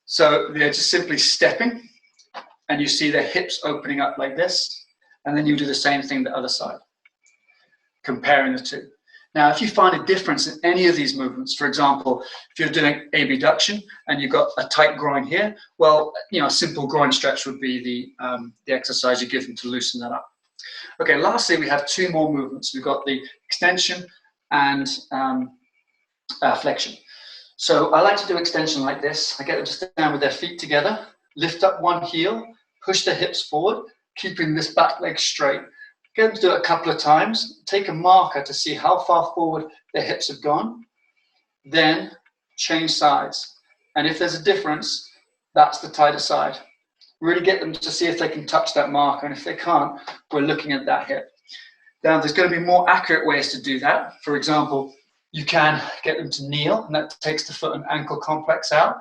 So they're just simply stepping, and you see their hips opening up like this, and then you do the same thing the other side, comparing the two. Now, if you find a difference in any of these movements, for example, if you're doing abduction and you've got a tight groin here, well, a simple groin stretch would be the exercise you give them to loosen that up. Okay, lastly, we have 2 more movements. We've got the extension and flexion. So I like to do extension like this. I get them to stand with their feet together, lift up one heel, push the hips forward, keeping this back leg straight. Get them to do it a couple of times. Take a marker to see how far forward their hips have gone. Then change sides. And if there's a difference, that's the tighter side. Really get them to see if they can touch that marker. And if they can't, we're looking at that hip. Now, there's going to be more accurate ways to do that. For example, you can get them to kneel, and that takes the foot and ankle complex out.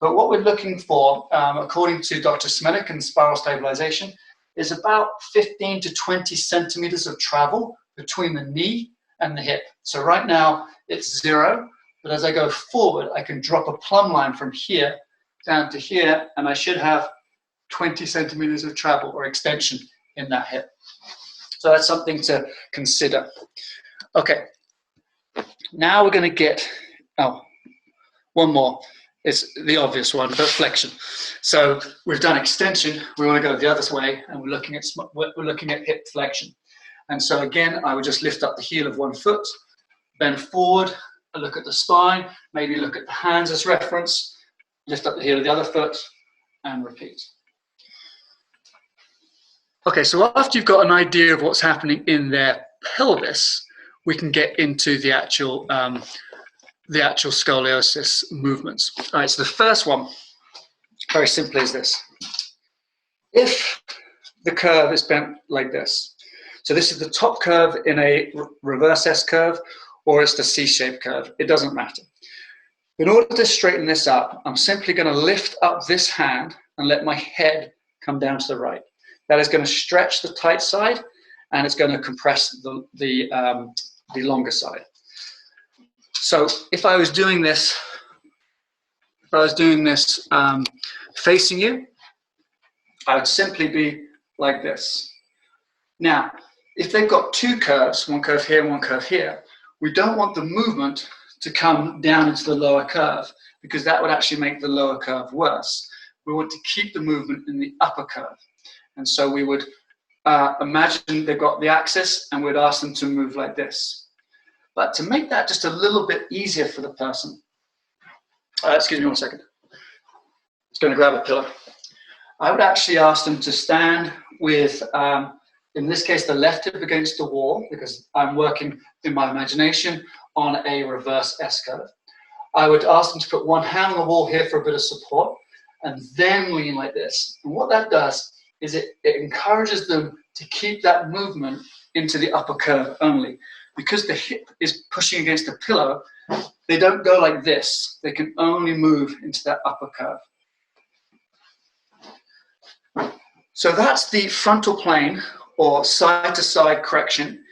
But what we're looking for, according to Dr. Smenik and spiral stabilization, is about 15 to 20 centimeters of travel between the knee and the hip. So right now it's 0, but as I go forward, I can drop a plumb line from here down to here, and I should have 20 centimeters of travel or extension in that hip. So that's something to consider. Okay, now we're going to get, one more. It's the obvious one, but flexion. So we've done extension. We want to go the other way, and we're looking at hip flexion. And so again, I would just lift up the heel of one foot, bend forward, look at the spine, maybe look at the hands as reference, lift up the heel of the other foot, and repeat. Okay, so after you've got an idea of what's happening in their pelvis, we can get into the actual scoliosis movements. All right, so the first one, very simply, is this. If the curve is bent like this, so this is the top curve in a reverse S curve, or it's the C-shaped curve, it doesn't matter. In order to straighten this up, I'm simply going to lift up this hand and let my head come down to the right. That is going to stretch the tight side, and it's going to compress the longer side. So if I was doing this, facing you, I would simply be like this. Now, if they've got two curves, one curve here and one curve here, we don't want the movement to come down into the lower curve, because that would actually make the lower curve worse. We want to keep the movement in the upper curve. And so we would imagine they've got the axis, and we'd ask them to move like this. But to make that just a little bit easier for the person, excuse me one second. Just going to grab a pillow. I would actually ask them to stand with, in this case, the left hip against the wall, because I'm working in my imagination on a reverse S curve. I would ask them to put one hand on the wall here for a bit of support, and then lean like this. And what that does is it encourages them to keep that movement into the upper curve only. Because the hip is pushing against the pillow, they don't go like this. They can only move into that upper curve. So that's the frontal plane, or side-to-side correction,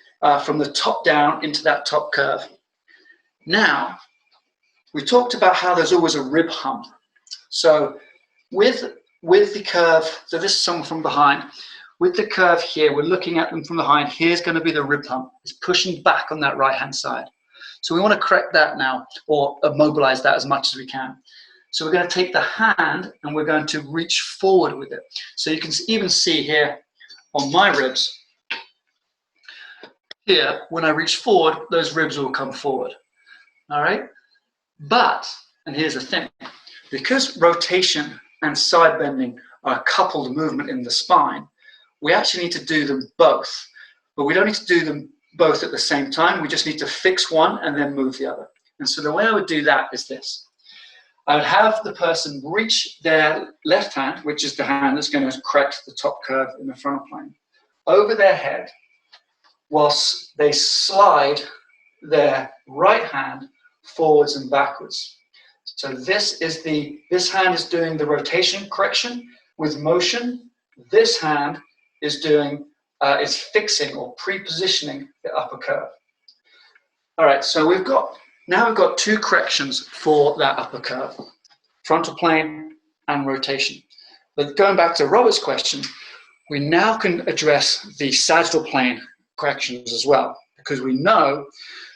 from the top down into that top curve. Now, we talked about how there's always a rib hump. So with the curve, so this is someone from behind. With the curve here, we're looking at them from behind. Here's going to be the rib hump. It's pushing back on that right-hand side. So we want to correct that now, or immobilize that as much as we can. So we're going to take the hand and we're going to reach forward with it. So you can even see here on my ribs, here, when I reach forward, those ribs will come forward. All right? But, and here's the thing, because rotation and side bending are a coupled movement in the spine, we actually need to do them both. But we don't need to do them both at the same time. We just need to fix one and then move the other. And so the way I would do that is this. I would have the person reach their left hand, which is the hand that's going to correct the top curve in the frontal plane, over their head, whilst they slide their right hand forwards and backwards. So this hand is doing the rotation correction with motion. This hand is doing, is fixing or pre-positioning the upper curve. All right, so now we've got two corrections for that upper curve, frontal plane and rotation. But going back to Robert's question, we now can address the sagittal plane corrections as well, because we know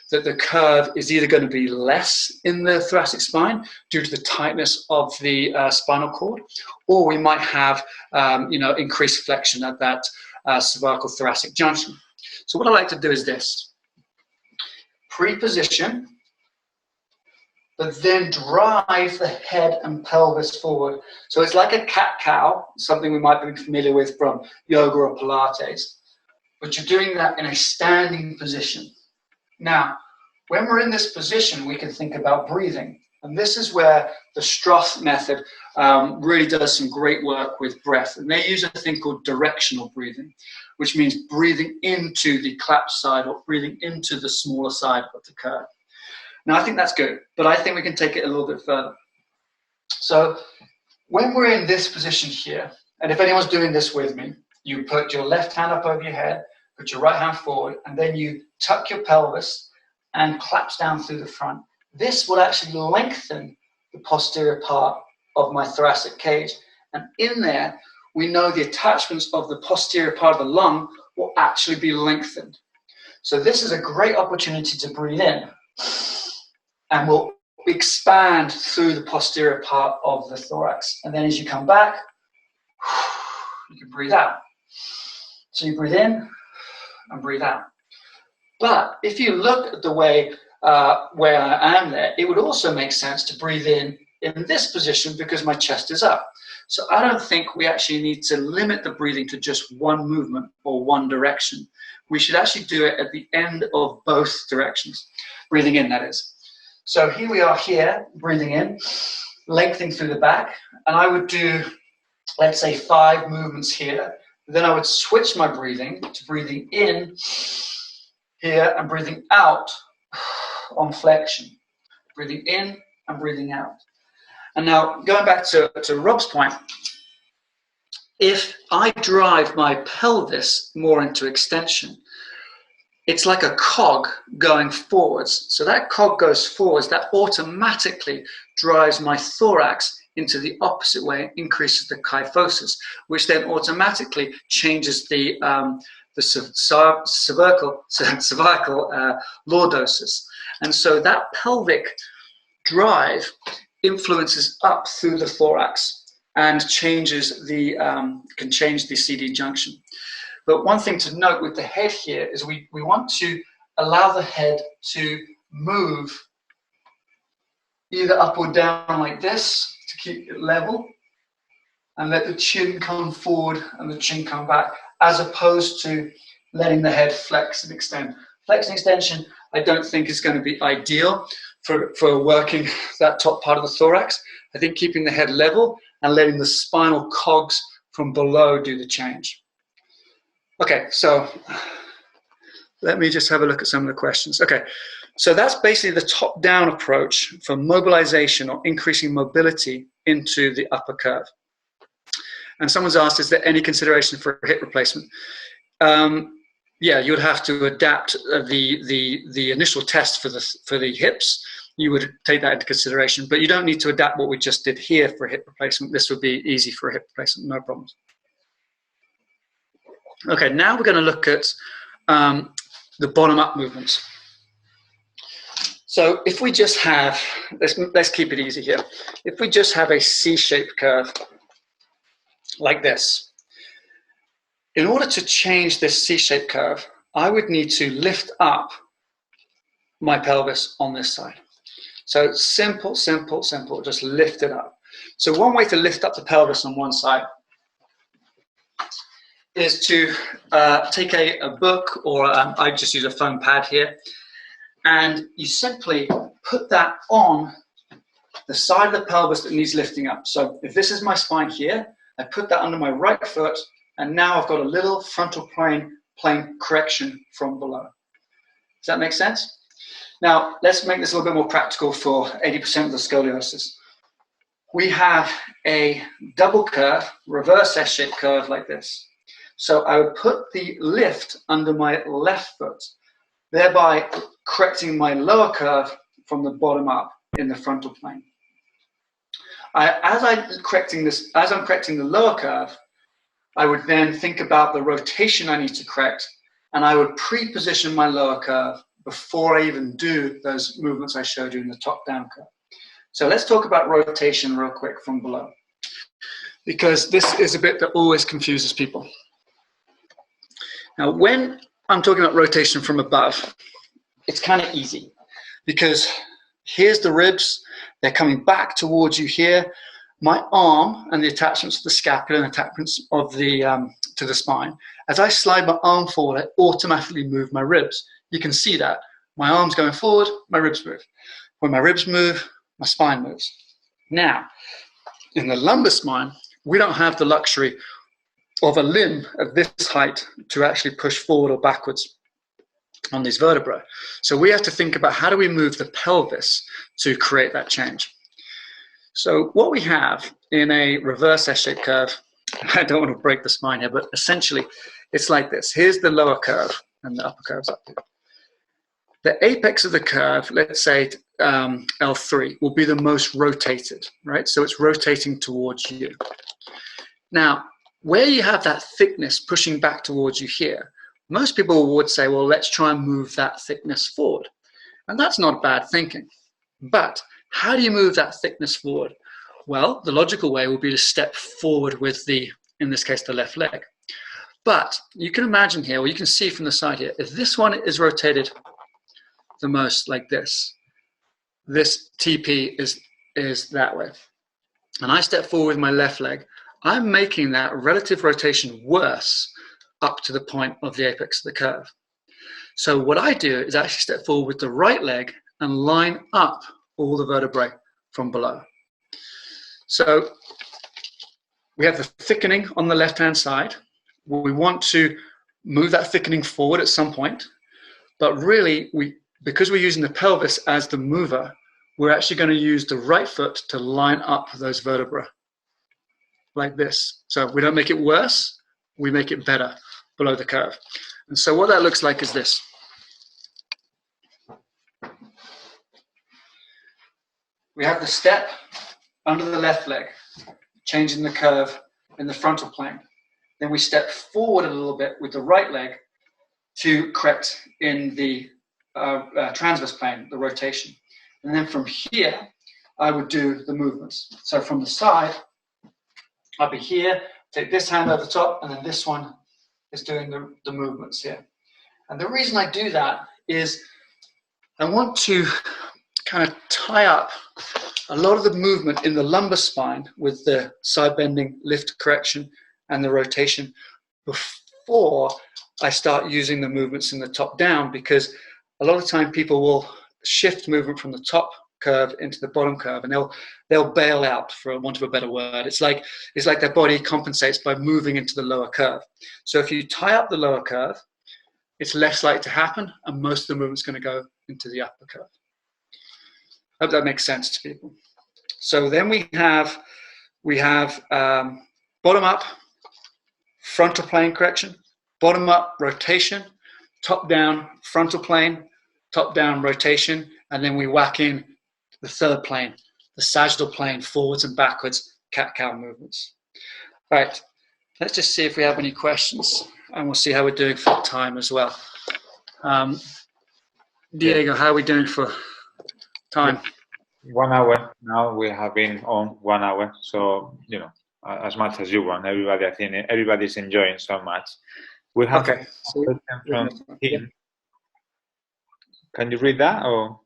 that the curve is either going to be less in the thoracic spine due to the tightness of the spinal cord, or we might have increased flexion at that cervical thoracic junction. So what I like to do is this. Pre-position, but then drive the head and pelvis forward. So it's like a cat-cow, something we might be familiar with from yoga or Pilates, but you're doing that in a standing position. Now, when we're in this position, we can think about breathing. And this is where the Stroth method really does some great work with breath. And they use a thing called directional breathing, which means breathing into the collapsed side or breathing into the smaller side of the curve. Now, I think that's good, but I think we can take it a little bit further. So when we're in this position here, and if anyone's doing this with me, you put your left hand up over your head, put your right hand forward, and then you tuck your pelvis and collapse down through the front. This will actually lengthen the posterior part of my thoracic cage. And in there, we know the attachments of the posterior part of the lung will actually be lengthened. So this is a great opportunity to breathe in, and we'll expand through the posterior part of the thorax. And then as you come back, you can breathe out. So you breathe in and breathe out. But if you look at the way where I am there, it would also make sense to breathe in this position because my chest is up. So I don't think we actually need to limit the breathing to just one movement or one direction. We should actually do it at the end of both directions. Breathing in, that is. So here we are here, breathing in, lengthening through the back. And I would do, let's say, 5 movements here. Then I would switch my breathing to breathing in here and breathing out on flexion. Breathing in and breathing out. And now going back to Rob's point, if I drive my pelvis more into extension, it's like a cog going forwards. So that cog goes forwards, that automatically drives my thorax into the opposite way, increases the kyphosis, which then automatically changes the cervical lordosis. And so that pelvic drive influences up through the thorax and changes the, can change the CD junction. But one thing to note with the head here is we want to allow the head to move either up or down like this to keep it level, and let the chin come forward and the chin come back, as opposed to letting the head flex and extend. Flex and extension, I don't think is going to be ideal for working that top part of the thorax. I think keeping the head level and letting the spinal cogs from below do the change. Okay, so let me just have a look at some of the questions. Okay, so that's basically the top-down approach for mobilization or increasing mobility into the upper curve. And someone's asked, is there any consideration for hip replacement? Yeah, you would have to adapt the initial test for the hips. You would take that into consideration, but you don't need to adapt what we just did here for hip replacement. This would be easy for a hip replacement, no problems. Okay, now we're going to look at the bottom-up movements. So if we just have, let's keep it easy here. If we just have a C-shaped curve like this, in order to change this C-shaped curve, I would need to lift up my pelvis on this side. So simple, simple, simple, just lift it up. So one way to lift up the pelvis on one side is to take a book, or I just use a foam pad here, and you simply put that on the side of the pelvis that needs lifting up. So if this is my spine here, I put that under my right foot, and now I've got a little frontal plane correction from below. Does that make sense? Now, let's make this a little bit more practical for 80% of the scoliosis. We have a double curve, reverse S-shaped curve like this. So I would put the lift under my left foot, thereby correcting my lower curve from the bottom up in the frontal plane. As I'm correcting the lower curve, I would then think about the rotation I need to correct, and I would pre-position my lower curve before I even do those movements I showed you in the top-down curve. So let's talk about rotation real quick from below, because this is a bit that always confuses people. Now, when I'm talking about rotation from above, it's kind of easy, because here's the ribs, they're coming back towards you here. My arm and the attachments to the scapula and attachments of the to the spine. As I slide my arm forward, I automatically move my ribs. You can see that. My arm's going forward, my ribs move. When my ribs move, my spine moves. Now, in the lumbar spine, we don't have the luxury of a limb at this height to actually push forward or backwards on these vertebrae. So we have to think about how do we move the pelvis to create that change. So what we have in a reverse S-shaped curve, I don't want to break the spine here, but essentially it's like this. Here's the lower curve and the upper curve's up here. The apex of the curve, let's say L3, will be the most rotated, right? So it's rotating towards you. Now, where you have that thickness pushing back towards you here, most people would say, well, let's try and move that thickness forward. And that's not bad thinking. But how do you move that thickness forward? Well, the logical way will be to step forward with the, in this case, the left leg. But you can imagine here, or you can see from the side here, if this one is rotated the most like this TP is that way. And I step forward with my left leg, I'm making that relative rotation worse up to the point of the apex of the curve. So what I do is actually step forward with the right leg and line up all the vertebrae from below. So we have the thickening on the left-hand side. We want to move that thickening forward at some point, but really, because we're using the pelvis as the mover, we're actually going to use the right foot to line up those vertebrae like this. So we don't make it worse, we make it better below the curve. And so what that looks like is this. We have the step under the left leg, changing the curve in the frontal plane. Then we step forward a little bit with the right leg to correct in the transverse plane, the rotation. And then from here, I would do the movements. So from the side, I'd be here, take this hand over the top, and then this one is doing the movements here. And the reason I do that is I want to kind of tie up a lot of the movement in the lumbar spine with the side bending, lift correction, and the rotation before I start using the movements in the top down, because a lot of time people will shift movement from the top curve into the bottom curve, and they'll bail out, for want of a better word. It's like their body compensates by moving into the lower curve. So if you tie up the lower curve, it's less likely to happen, and most of the movement's going to go into the upper curve. I hope that makes sense to people. So then we have bottom up frontal plane correction, bottom up rotation, top down frontal plane, top down rotation, and then we whack in the third plane, the sagittal plane, forwards and backwards, cat-cow movements. All right, let's just see if we have any questions, and we'll see how we're doing for time as well. Diego, how are we doing for time? 1 hour now. We have been on 1 hour, so you know, as much as you want. Everybody, I think everybody's enjoying so much. We have a question from him. Can you read that, or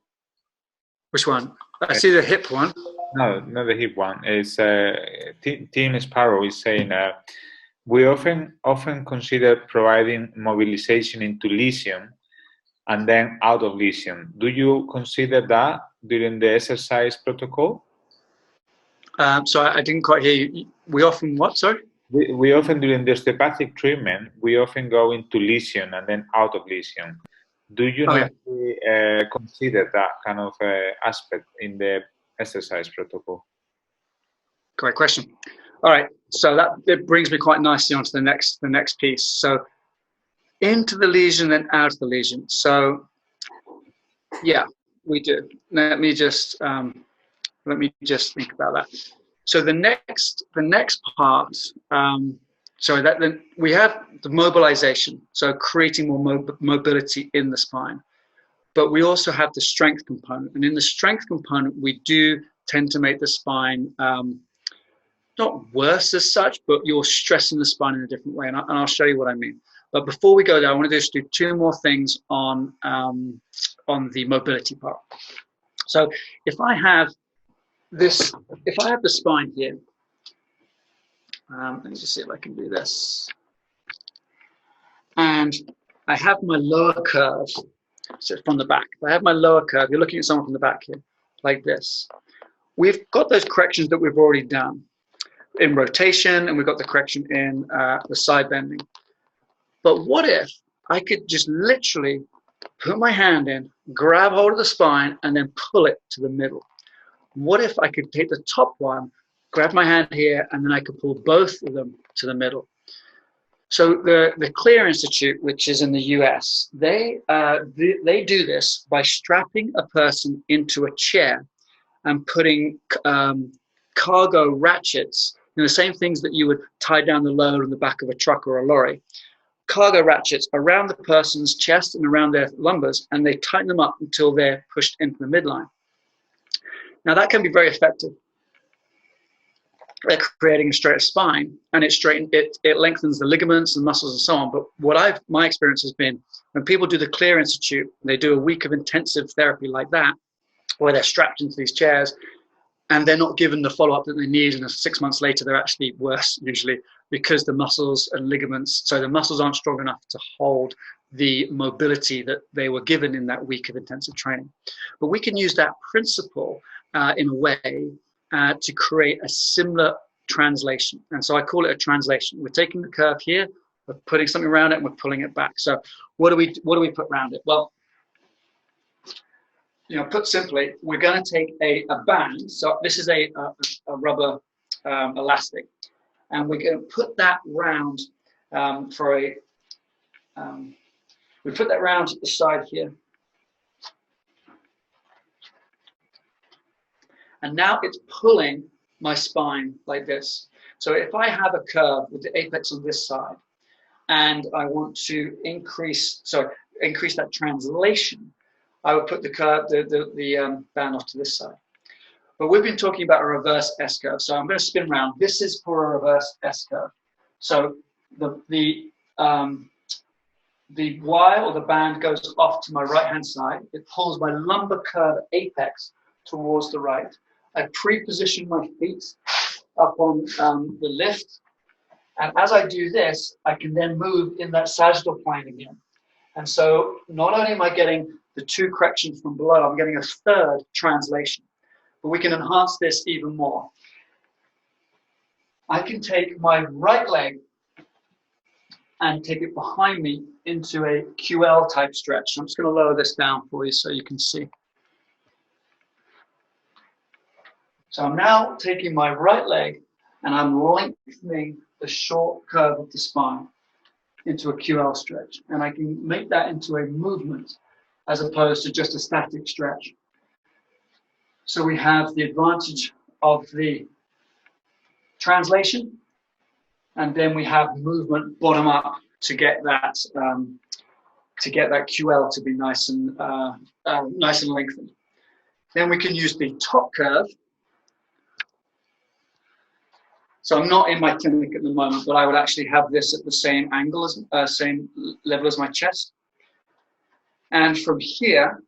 which one? I see the hip one. No, not the hip one. It's Tim Sparrow is saying we often consider providing mobilization into lesion and then out of lesion. Do you consider that during the exercise protocol? So I didn't quite hear you. We often what, sorry? We often, during the osteopathic treatment, we often go into lesion and then out of lesion. Do you consider that kind of aspect in the exercise protocol? Great question. All right, so it brings me quite nicely onto the next piece. So into the lesion and out of the lesion. So yeah, we do. Let me just think about that. So the next part. Then we have the mobilization, so creating more mobility in the spine. But we also have the strength component. And in the strength component, we do tend to make the spine not worse as such, but you're stressing the spine in a different way. And I'll show you what I mean. But before we go there, I want to just do two more things on the mobility part. So if I have the spine here, let me just see if I can do this. And I have my lower curve, so from the back. If I have my lower curve, you're looking at someone from the back here, like this. we've got those corrections that we've already done in rotation, and we've got the correction in the side bending. But what if I could just literally put my hand in, grab hold of the spine, and then pull it to the middle? What if I could take the top one, grab my hand here, and then I could pull both of them to the middle? So the Clear Institute, which is in the US, they do this by strapping a person into a chair and putting cargo ratchets, the same things that you would tie down the load on the back of a truck or a lorry, cargo ratchets around the person's chest and around their lumbars, and they tighten them up until they're pushed into the midline. Now that can be very effective at creating a straighter spine, and it lengthens the ligaments and muscles and so on. But my experience has been, when people do the Clear Institute, they do a week of intensive therapy like that, where they're strapped into these chairs and they're not given the follow-up that they need, and 6 months later they're actually worse usually, because the muscles and ligaments, so the muscles aren't strong enough to hold the mobility that they were given in that week of intensive training. But we can use that principle in a way to create a similar translation. And so I call it a translation. We're taking the curve here, we're putting something around it, and we're pulling it back. So what do we put around it? Well, put simply, we're going to take a band. So this is a rubber elastic, and we're going to put that round we put that round at the side here. And now it's pulling my spine like this. So if I have a curve with the apex on this side, and I want to increase that translation, I would put the band off to this side. But we've been talking about a reverse S-curve. So I'm going to spin round. This is for a reverse S-curve. So the wire or the band goes off to my right-hand side. It pulls my lumbar curve apex towards the right. I pre-position my feet up on the lift. And as I do this, I can then move in that sagittal plane again. And so not only am I getting the two corrections from below, I'm getting a third translation. But we can enhance this even more. I can take my right leg and take it behind me into a QL type stretch. I'm just going to lower this down for you so you can see. So I'm now taking my right leg and I'm lengthening the short curve of the spine into a QL stretch. And I can make that into a movement as opposed to just a static stretch. So we have the advantage of the translation, and then we have movement bottom up to get that QL to be nice and lengthened. Then we can use the top curve. So I'm not in my clinic at the moment, but I would actually have this at the same angle, same level as my chest. And from here,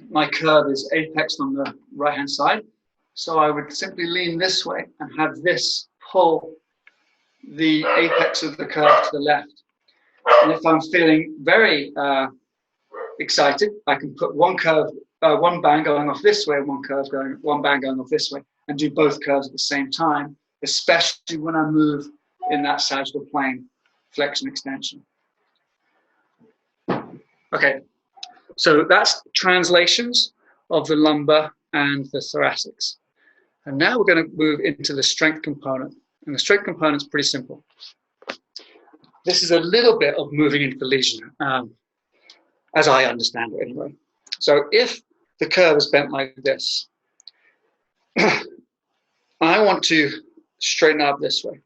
my curve is apex on the right-hand side. So I would simply lean this way and have this pull the apex of the curve to the left. And if I'm feeling very excited, I can put one band going off this way, and one band going off this way, and do both curves at the same time, especially when I move in that sagittal plane, flexion extension. Okay, so that's translations of the lumbar and the thoracics. And now we're going to move into the strength component. And the strength component is pretty simple. This is a little bit of moving into the lesion, as I understand it anyway. So if the curve is bent like this, I want to straighten up this way.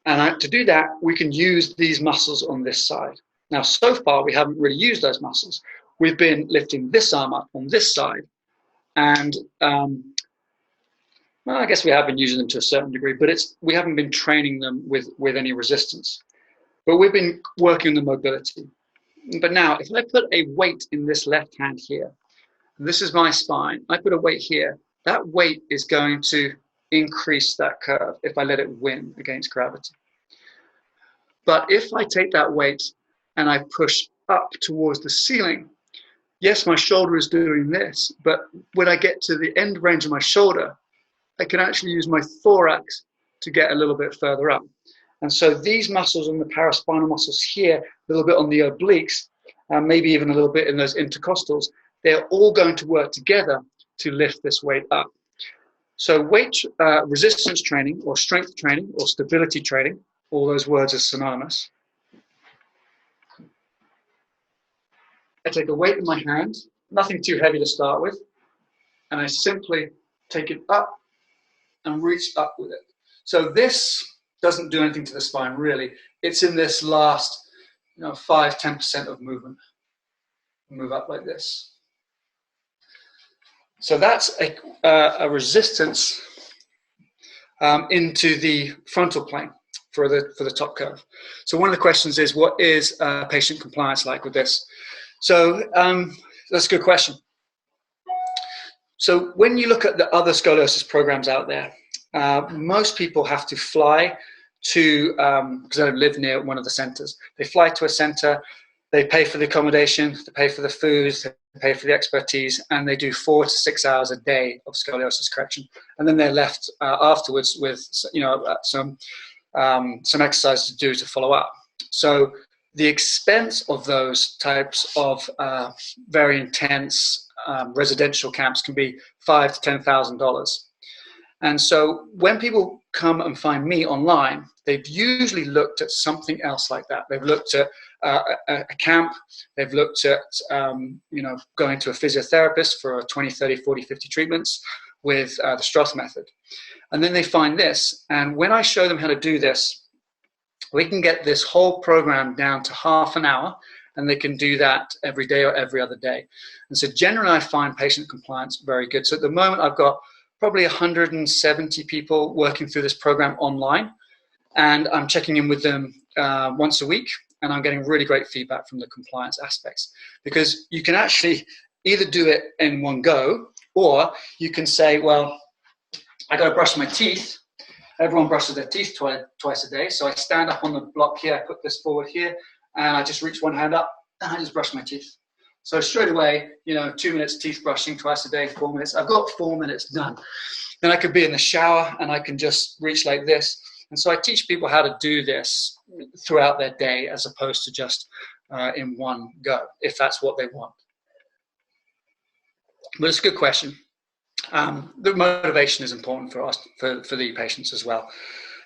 And to do that, we can use these muscles on this side. Now, so far, we haven't really used those muscles. We've been lifting this arm up on this side, and well, I guess we have been using them to a certain degree, but we haven't been training them with any resistance. But we've been working on the mobility. But now, if I put a weight in this left hand here, this is my spine, I put a weight here, that weight is going to increase that curve if I let it win against gravity. But if I take that weight and I push up towards the ceiling, yes, my shoulder is doing this, but when I get to the end range of my shoulder, I can actually use my thorax to get a little bit further up. And so these muscles on the paraspinal muscles here, a little bit on the obliques, maybe even a little bit in those intercostals, they're all going to work together to lift this weight up. So weight resistance training or strength training or stability training, all those words are synonymous. I take a weight in my hand, nothing too heavy to start with, and I simply take it up and reach up with it. So this doesn't do anything to the spine really. It's in this last 5–10% of movement. Move up like this. So that's a resistance into the frontal plane for the top curve. So one of the questions is, what is patient compliance like with this? So that's a good question. So when you look at the other scoliosis programs out there, most people have to fly to, because I don't live near one of the centers, they fly to a center, they pay for the accommodation, they pay for the food, they pay for the expertise, and they do 4 to 6 hours a day of scoliosis correction. And then they're left afterwards with some exercise to do to follow up. So the expense of those types of very intense residential camps can be $5,000 to $10,000. And so when people come and find me online, they've usually looked at something else like that. They've looked at a camp, they've looked at going to a physiotherapist for 20, 30, 40, 50 treatments with the Stroth method. And then they find this, and when I show them how to do this, we can get this whole program down to half an hour, and they can do that every day or every other day. And so generally I find patient compliance very good. So at the moment I've got probably 170 people working through this program online, and I'm checking in with them once a week, and I'm getting really great feedback from the compliance aspects, because you can actually either do it in one go, or you can say, well, I got to brush my teeth. Everyone brushes their teeth twice a day. So I stand up on the block here, I put this forward here, and I just reach one hand up, and I just brush my teeth. So straight away, 2 minutes teeth brushing twice a day, 4 minutes. I've got 4 minutes done. Then I could be in the shower, and I can just reach like this. And so I teach people how to do this throughout their day, as opposed to just in one go, if that's what they want. But it's a good question. The motivation is important for us, for the patients as well.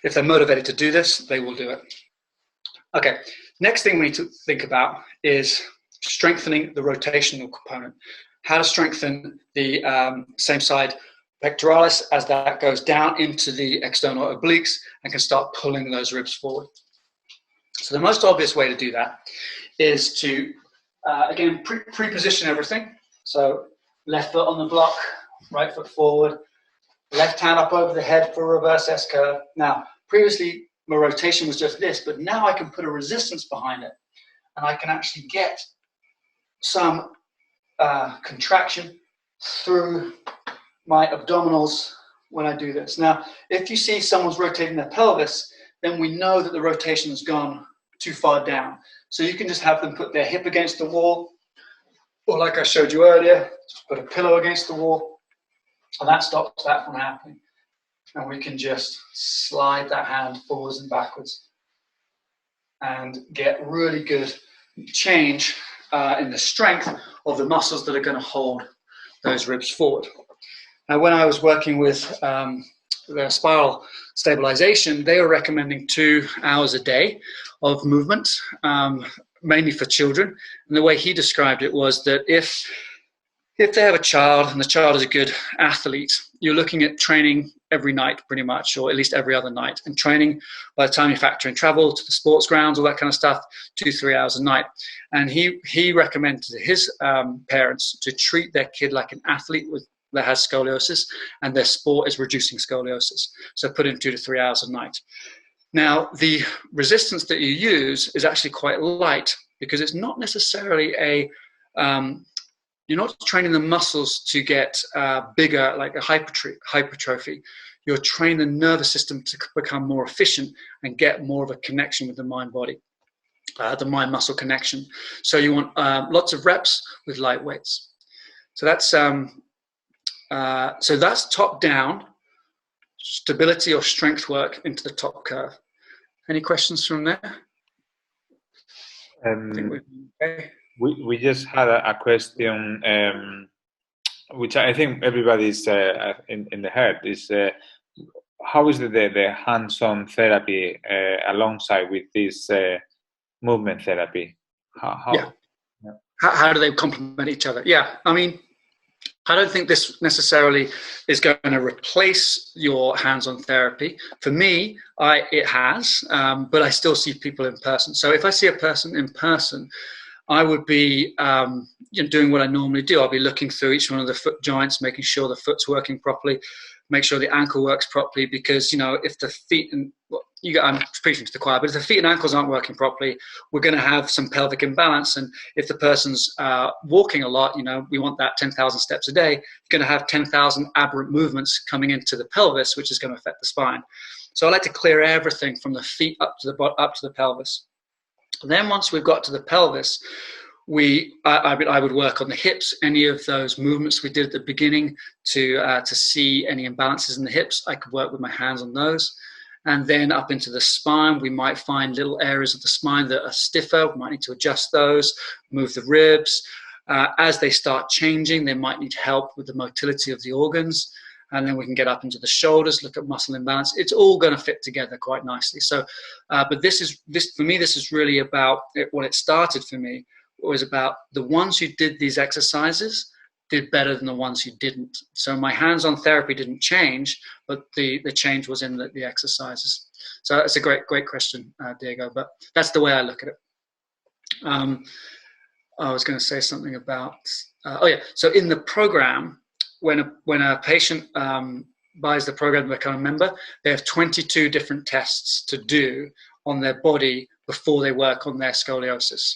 If they're motivated to do this, they will do it. Okay, next thing we need to think about is strengthening the rotational component. How to strengthen the same side pectoralis as that goes down into the external obliques and can start pulling those ribs forward. So the most obvious way to do that is to, again, pre-position everything. So left foot on the block, right foot forward, left hand up over the head for a reverse S-curve. Now, previously my rotation was just this, but now I can put a resistance behind it, and I can actually get some contraction through my abdominals when I do this. Now, if you see someone's rotating their pelvis, then we know that the rotation has gone too far down. So you can just have them put their hip against the wall, or like I showed you earlier, put a pillow against the wall, and that stops that from happening. And we can just slide that hand forwards and backwards and get really good change in the strength of the muscles that are going to hold those ribs forward. Now, when I was working with the spiral stabilization, they were recommending 2 hours a day of movement, mainly for children. And the way he described it was that if they have a child and the child is a good athlete, you're looking at training every night pretty much, or at least every other night, and training by the time you factor in travel to the sports grounds, all that kind of stuff, 2-3 hours a night. And he recommended to his parents to treat their kid like an athlete that has scoliosis, and their sport is reducing scoliosis. So put in 2 to 3 hours a night. Now, the resistance that you use is actually quite light, because it's not necessarily you're not training the muscles to get bigger, like a hypertrophy. You're training the nervous system to become more efficient and get more of a connection with the mind-body. the mind-muscle connection. So you want lots of reps with light weights. So that's top down, stability or strength work into the top curve. Any questions from there? I think we're okay. We just had a question, which I think everybody's in the head, is how is the hands-on therapy alongside with this movement therapy? How do they complement each other? Yeah, I mean, I don't think this necessarily is going to replace your hands-on therapy. For me, it has, but I still see people in person. So if I see a person in person, I would be doing what I normally do. I'll be looking through each one of the foot joints, making sure the foot's working properly, make sure the ankle works properly, because, if the feet and, I'm preaching to the choir, but if the feet and ankles aren't working properly, we're going to have some pelvic imbalance. And if the person's walking a lot, we want that 10,000 steps a day, you're going to have 10,000 aberrant movements coming into the pelvis, which is going to affect the spine. So I like to clear everything from the feet up to the pelvis. And then once we've got to the pelvis, I would work on the hips, any of those movements we did at the beginning to see any imbalances in the hips. I could work with my hands on those. And then up into the spine, we might find little areas of the spine that are stiffer. We might need to adjust those, move the ribs. As they start changing, they might need help with the motility of the organs. And then we can get up into the shoulders, look at muscle imbalance. It's all going to fit together quite nicely. So, but for me, this is really about what it started for me. It was about the ones who did these exercises did better than the ones who didn't. So my hands-on therapy didn't change, but the change was in the exercises. So that's a great question, Diego, but that's the way I look at it. I was going to say something about, so in the program, when a patient buys the program to become a member, they have 22 different tests to do on their body before they work on their scoliosis.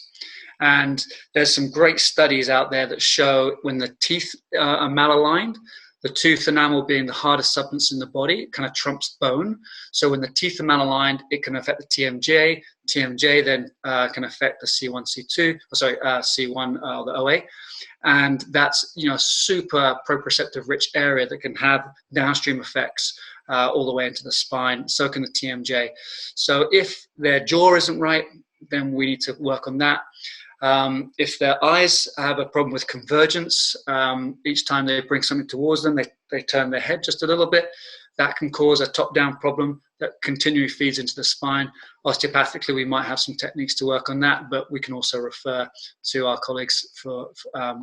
And there's some great studies out there that show when the teeth are malaligned, the tooth enamel being the hardest substance in the body, it kind of trumps bone. So when the teeth are malaligned, it can affect the TMJ. TMJ then can affect the C1, C2, C1, the OA. And that's, super proprioceptive rich area that can have downstream effects all the way into the spine. So can the TMJ. So if their jaw isn't right, then we need to work on that. If their eyes have a problem with convergence, each time they bring something towards them, they turn their head just a little bit. That can cause a top-down problem that continually feeds into the spine. Osteopathically, we might have some techniques to work on that, but we can also refer to our colleagues for our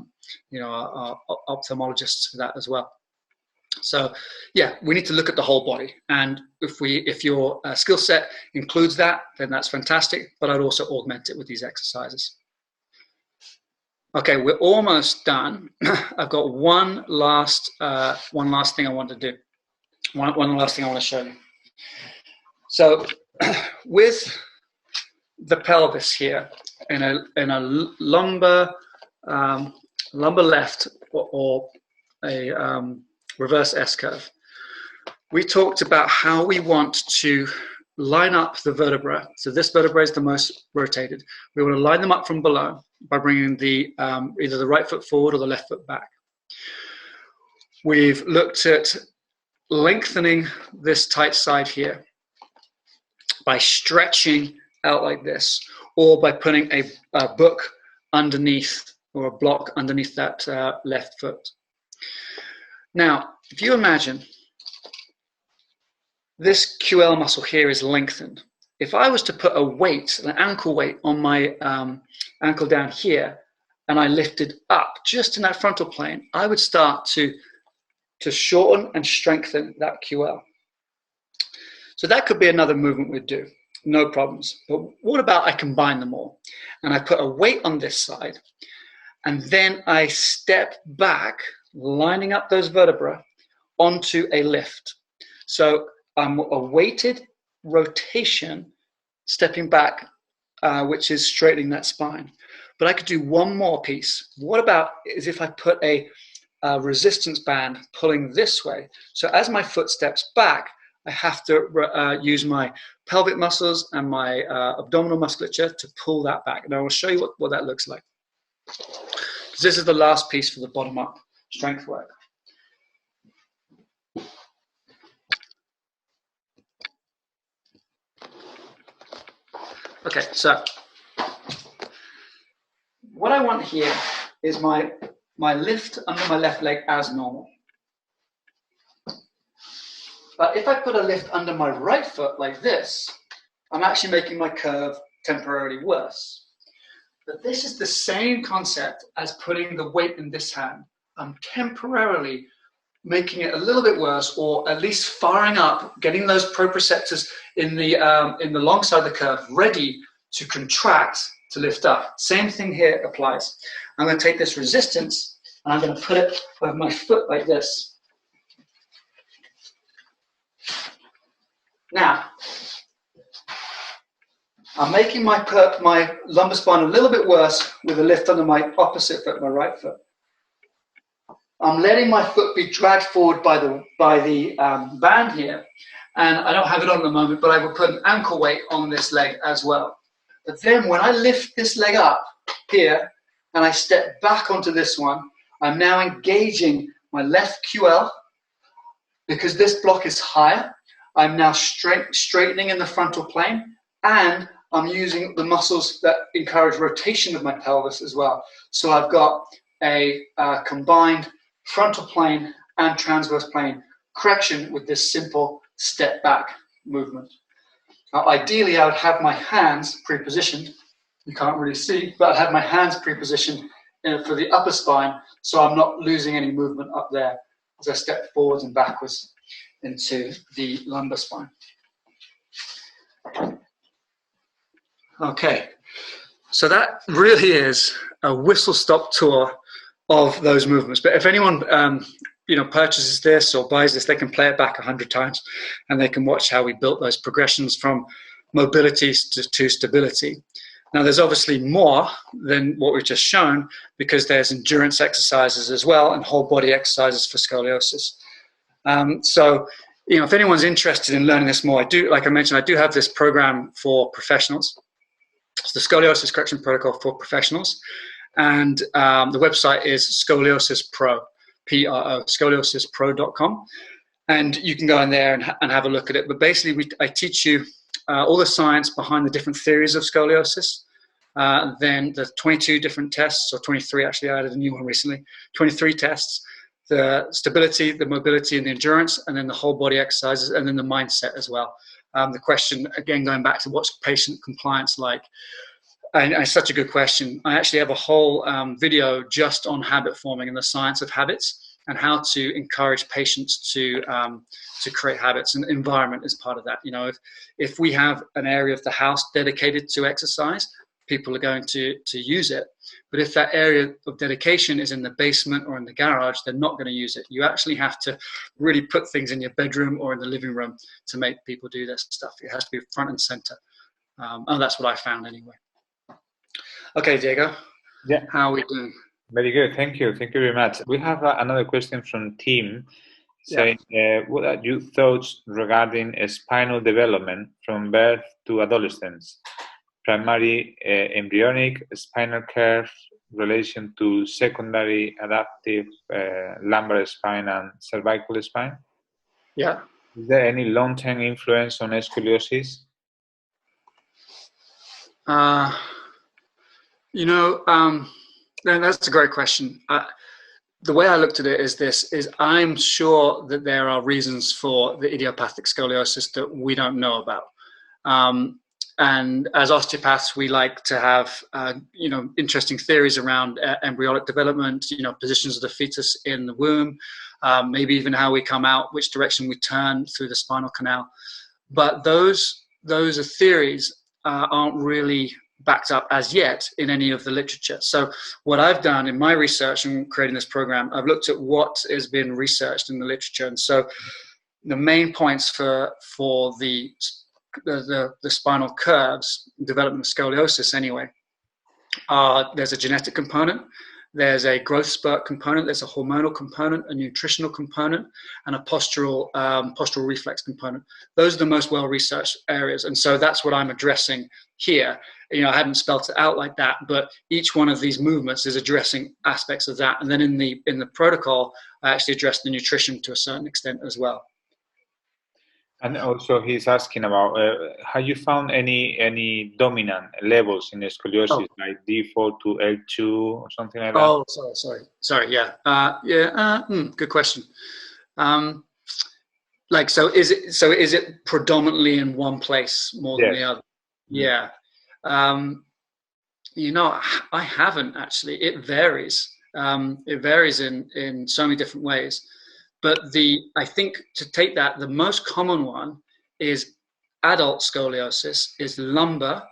ophthalmologists for that as well. So, yeah, we need to look at the whole body. And if your skill set includes that, then that's fantastic. But I'd also augment it with these exercises. Okay, we're almost done. I've got one last thing I want to do. One last thing I want to show you. So, with the pelvis here in a lumbar left or a reverse S curve, we talked about how we want to line up the vertebra. So this vertebra is the most rotated. We want to line them up from below by bringing the either the right foot forward or the left foot back. We've looked at lengthening this tight side here by stretching out like this, or by putting a book underneath or a block underneath that left foot. Now, if you imagine this QL muscle here is lengthened. If I was to put a weight, an ankle weight on my ankle down here, and I lifted up just in that frontal plane, I would start to shorten and strengthen that QL. So that could be another movement we'd do, no problems. But what about I combine them all? And I put a weight on this side, and then I step back, lining up those vertebrae onto a lift. So I'm a weighted rotation, stepping back, which is straightening that spine. But I could do one more piece. What about is if I put a resistance band pulling this way? So as my foot steps back, I have to use my pelvic muscles and my abdominal musculature to pull that back. And I will show you what that looks like. Because this is the last piece for the bottom-up strength work. Okay, so what I want here is my lift under my left leg as normal. But if I put a lift under my right foot like this, I'm actually making my curve temporarily worse. But this is the same concept as putting the weight in this hand. I'm temporarily making it a little bit worse, or at least firing up, getting those proprioceptors in the long side of the curve ready to contract to lift up. Same thing here applies. I'm going to take this resistance and I'm going to put it with my foot like this. Now, I'm making my lumbar spine a little bit worse with a lift under my opposite foot, my right foot. I'm letting my foot be dragged forward by the band here, and I don't have it on at the moment, but I will put an ankle weight on this leg as well. But then when I lift this leg up here and I step back onto this one, I'm now engaging my left QL because this block is higher. I'm now straightening in the frontal plane, and I'm using the muscles that encourage rotation of my pelvis as well. So I've got a combined frontal plane and transverse plane correction with this simple step back movement. Now, ideally, I would have my hands pre-positioned. You can't really see, but I'd have my hands pre-positioned for the upper spine, so I'm not losing any movement up there as I step forwards and backwards into the lumbar spine. Okay, so that really is a whistle-stop tour of those movements. But if anyone purchases this or buys this, they can play it back 100 times and they can watch how we built those progressions from mobility to stability. Now, there's obviously more than what we've just shown, because there's endurance exercises as well and whole body exercises for scoliosis. So, if anyone's interested in learning this more, like I mentioned, I do have this program for professionals. It's the Scoliosis Correction Protocol for Professionals. And the website is Scoliosis Pro, P-R-O, scoliosispro.com. And you can go in there and have a look at it. But basically, I teach you all the science behind the different theories of scoliosis. Then the 22 different tests, or 23 actually, I added a new one recently, 23 tests, the stability, the mobility, and the endurance, and then the whole body exercises, and then the mindset as well. The question, again, going back to what's patient compliance like? And it's such a good question. I actually have a whole video just on habit forming and the science of habits, and how to encourage patients to create habits, and environment is part of that. If we have an area of the house dedicated to exercise, people are going to use it. But if that area of dedication is in the basement or in the garage, they're not going to use it. You actually have to really put things in your bedroom or in the living room to make people do this stuff. It has to be front and center. And that's what I found anyway. Okay, Diego. Yeah. How are we doing? Very good. Thank you. Thank you very much. We have another question from Tim saying, what are your thoughts regarding spinal development from birth to adolescence? Primary embryonic spinal curve relation to secondary adaptive lumbar spine and cervical spine? Yeah. Is there any long-term influence on scoliosis? That's a great question. The way I looked at it is I'm sure that there are reasons for the idiopathic scoliosis that we don't know about. And as osteopaths, we like to have, interesting theories around embryonic development, positions of the fetus in the womb, maybe even how we come out, which direction we turn through the spinal canal. But those are theories aren't really backed up as yet in any of the literature. So what I've done in my research and creating this program, I've looked at what has been researched in the literature. And so the main points for the spinal curves, development of scoliosis anyway, there's a genetic component, there's a growth spurt component, there's a hormonal component, a nutritional component, and a postural reflex component. Those are the most well-researched areas, and so that's what I'm addressing here. You know, I hadn't spelt it out like that, but each one of these movements is addressing aspects of that. And then in the protocol, I actually address the nutrition to a certain extent as well. And also, he's asking about have you found any dominant levels in the scoliosis, like D4 to L2 or something like that? Oh, sorry. Yeah, good question. Like, so is it predominantly in one place more than the other? Yeah. You know, I haven't actually. It varies. It varies in so many different ways. But I think to take that, the most common one is adult scoliosis, is lumbar,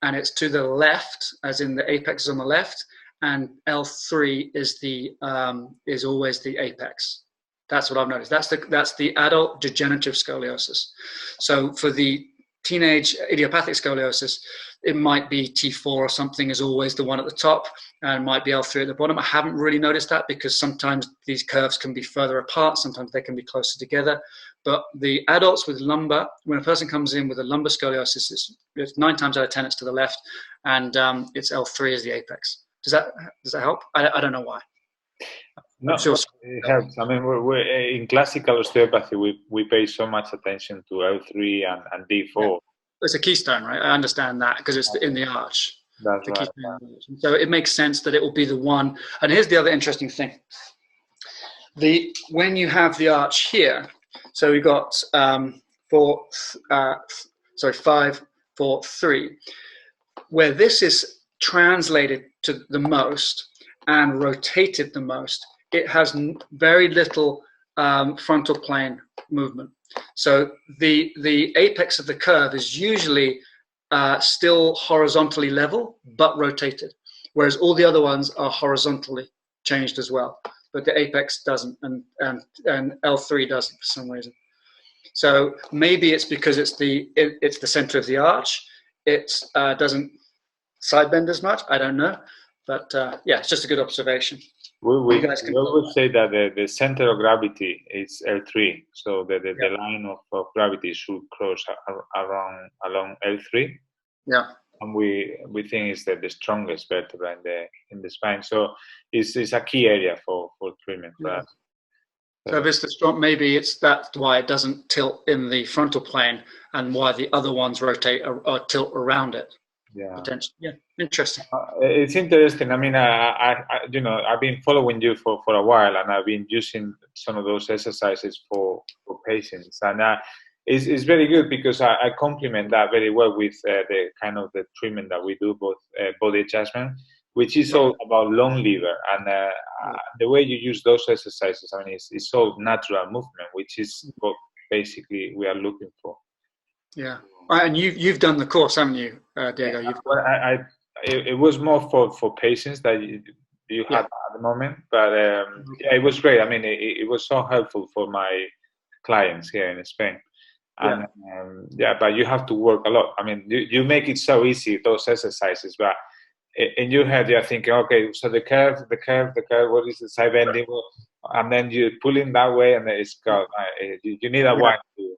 and it's to the left, as in the apex is on the left, and L3 is always the apex. That's what I've noticed. That's the adult degenerative scoliosis. So for the teenage idiopathic scoliosis, it might be T4 or something is always the one at the top, and might be L3 at the bottom. I haven't really noticed that because sometimes these curves can be further apart, sometimes they can be closer together. But the adults with lumbar, when a person comes in with a lumbar scoliosis, it's 9 times out of 10 it's to the left, and it's L3 as the apex. Does that help? I don't know why. No, sure. It helps. I mean, we're in classical osteopathy, we pay so much attention to L3 and D4. Yeah. It's a keystone, right? I understand that because it's in the arch. That's right. So it makes sense that it will be the one. And here's the other interesting thing. When you have the arch here, so we've got 5, 4, 3, where this is translated to the most and rotated the most, it has very little frontal plane movement. So the apex of the curve is usually still horizontally level, but rotated, whereas all the other ones are horizontally changed as well. But the apex doesn't, and L3 doesn't for some reason. So maybe it's because it's the center of the arch. It doesn't side bend as much. I don't know, but yeah, it's just a good observation. We always say that the center of gravity is L3, so the line of gravity should cross along L3. Yeah. And we think it's the strongest vertebra in the spine. So it's a key area for treatment for us. So if it's the strong, maybe that's why it doesn't tilt in the frontal plane, and why the other ones rotate or tilt around it. Yeah. Potentially. Yeah. Interesting. It's interesting. I mean, I've been following you for a while, and I've been using some of those exercises for patients, and it's very good because I complement that very well with the kind of the treatment that we do, both body adjustment, which is all about long lever, and the way you use those exercises. I mean, it's all natural movement, which is what basically we are looking for. Yeah. And you've done the course, haven't you, Diego? It was more for patients that you had at the moment, but it was great. I mean, it was so helpful for my clients here in Spain. And but you have to work a lot. I mean, you make it so easy, those exercises, but in your head you're thinking, okay, so the curve, what is the side bending? And then you pull in that way, and it's gone. You need a while to.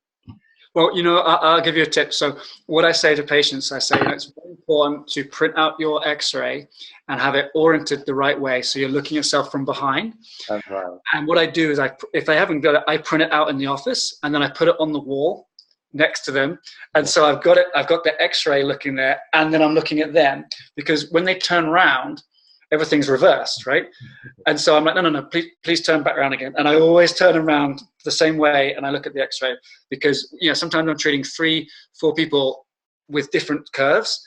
Well, I'll give you a tip. So what I say to patients, I say, it's very important to print out your X-ray and have it oriented the right way. So you're looking at yourself from behind. That's right. And what I do is, if I haven't got it, I print it out in the office, and then I put it on the wall next to them. And so I've got the X-ray looking there, and then I'm looking at them, because when they turn around, everything's reversed, right? And so I'm like, no, please turn back around again. And I always turn around the same way, and I look at the X-ray, because sometimes I'm treating 3-4 people with different curves,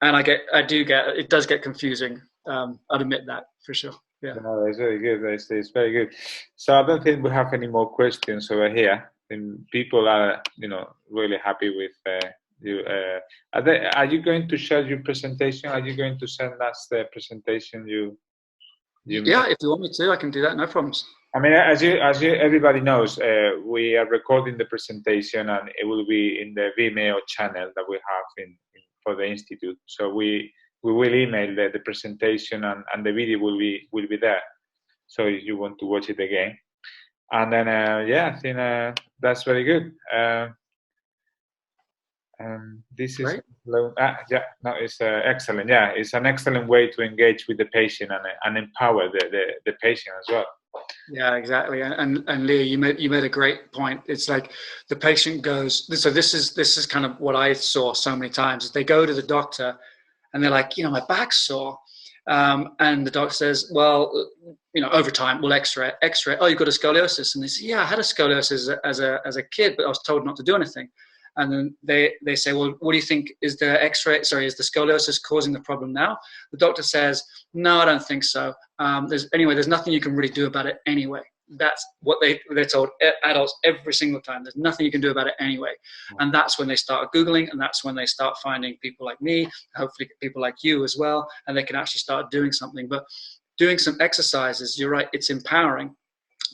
and it does get confusing. I'd admit that for sure. Yeah. No, it's very good. It's very good. So I don't think we have any more questions over here. And people are, really happy with you. Are you going to share your presentation? Are you going to send us the presentation you Yeah, if you want me to, I can do that. No problems. I mean, as everybody knows, we are recording the presentation, and it will be in the Vimeo channel that we have for the Institute. So we we will email the presentation, and the video will be there. So if you want to watch it again, and then I think that's very good. This is it's excellent. Yeah, it's an excellent way to engage with the patient and empower the patient as well. Yeah, exactly. And Leah, you made a great point. It's like the patient goes. So this is kind of what I saw so many times. They go to the doctor, and they're like, my back's sore, and the doctor says, well, over time we'll X-ray. Oh, you've got a scoliosis, and they say, yeah, I had a scoliosis as a kid, but I was told not to do anything. And then they say, well, what do you think? Is the is the scoliosis causing the problem now? The doctor says, no, I don't think so. There's nothing you can really do about it anyway. That's what they're told adults every single time. There's nothing you can do about it anyway. And that's when they start Googling, and that's when they start finding people like me, hopefully people like you as well, and they can actually start doing something. But doing some exercises, you're right, it's empowering.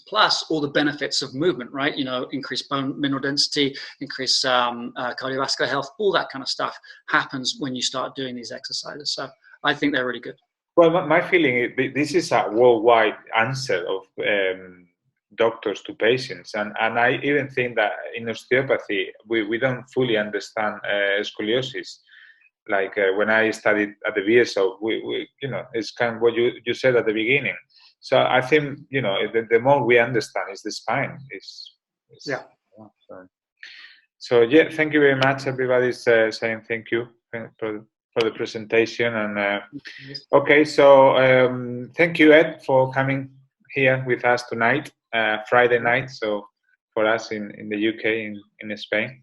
Plus all the benefits of movement, right? Increased bone mineral density, increased cardiovascular health, all that kind of stuff happens when you start doing these exercises. So I think they're really good. Well, my feeling is this is a worldwide answer of doctors to patients, and I even think that in osteopathy we don't fully understand scoliosis. Like when I studied at the VSO, we it's kind of what you said at the beginning. So I think the more we understand is the spine. Yeah. So yeah, thank you very much. Everybody's saying thank you for the presentation, and okay. So thank you, Ed, for coming here with us tonight, Friday night. So for us in the UK, in Spain.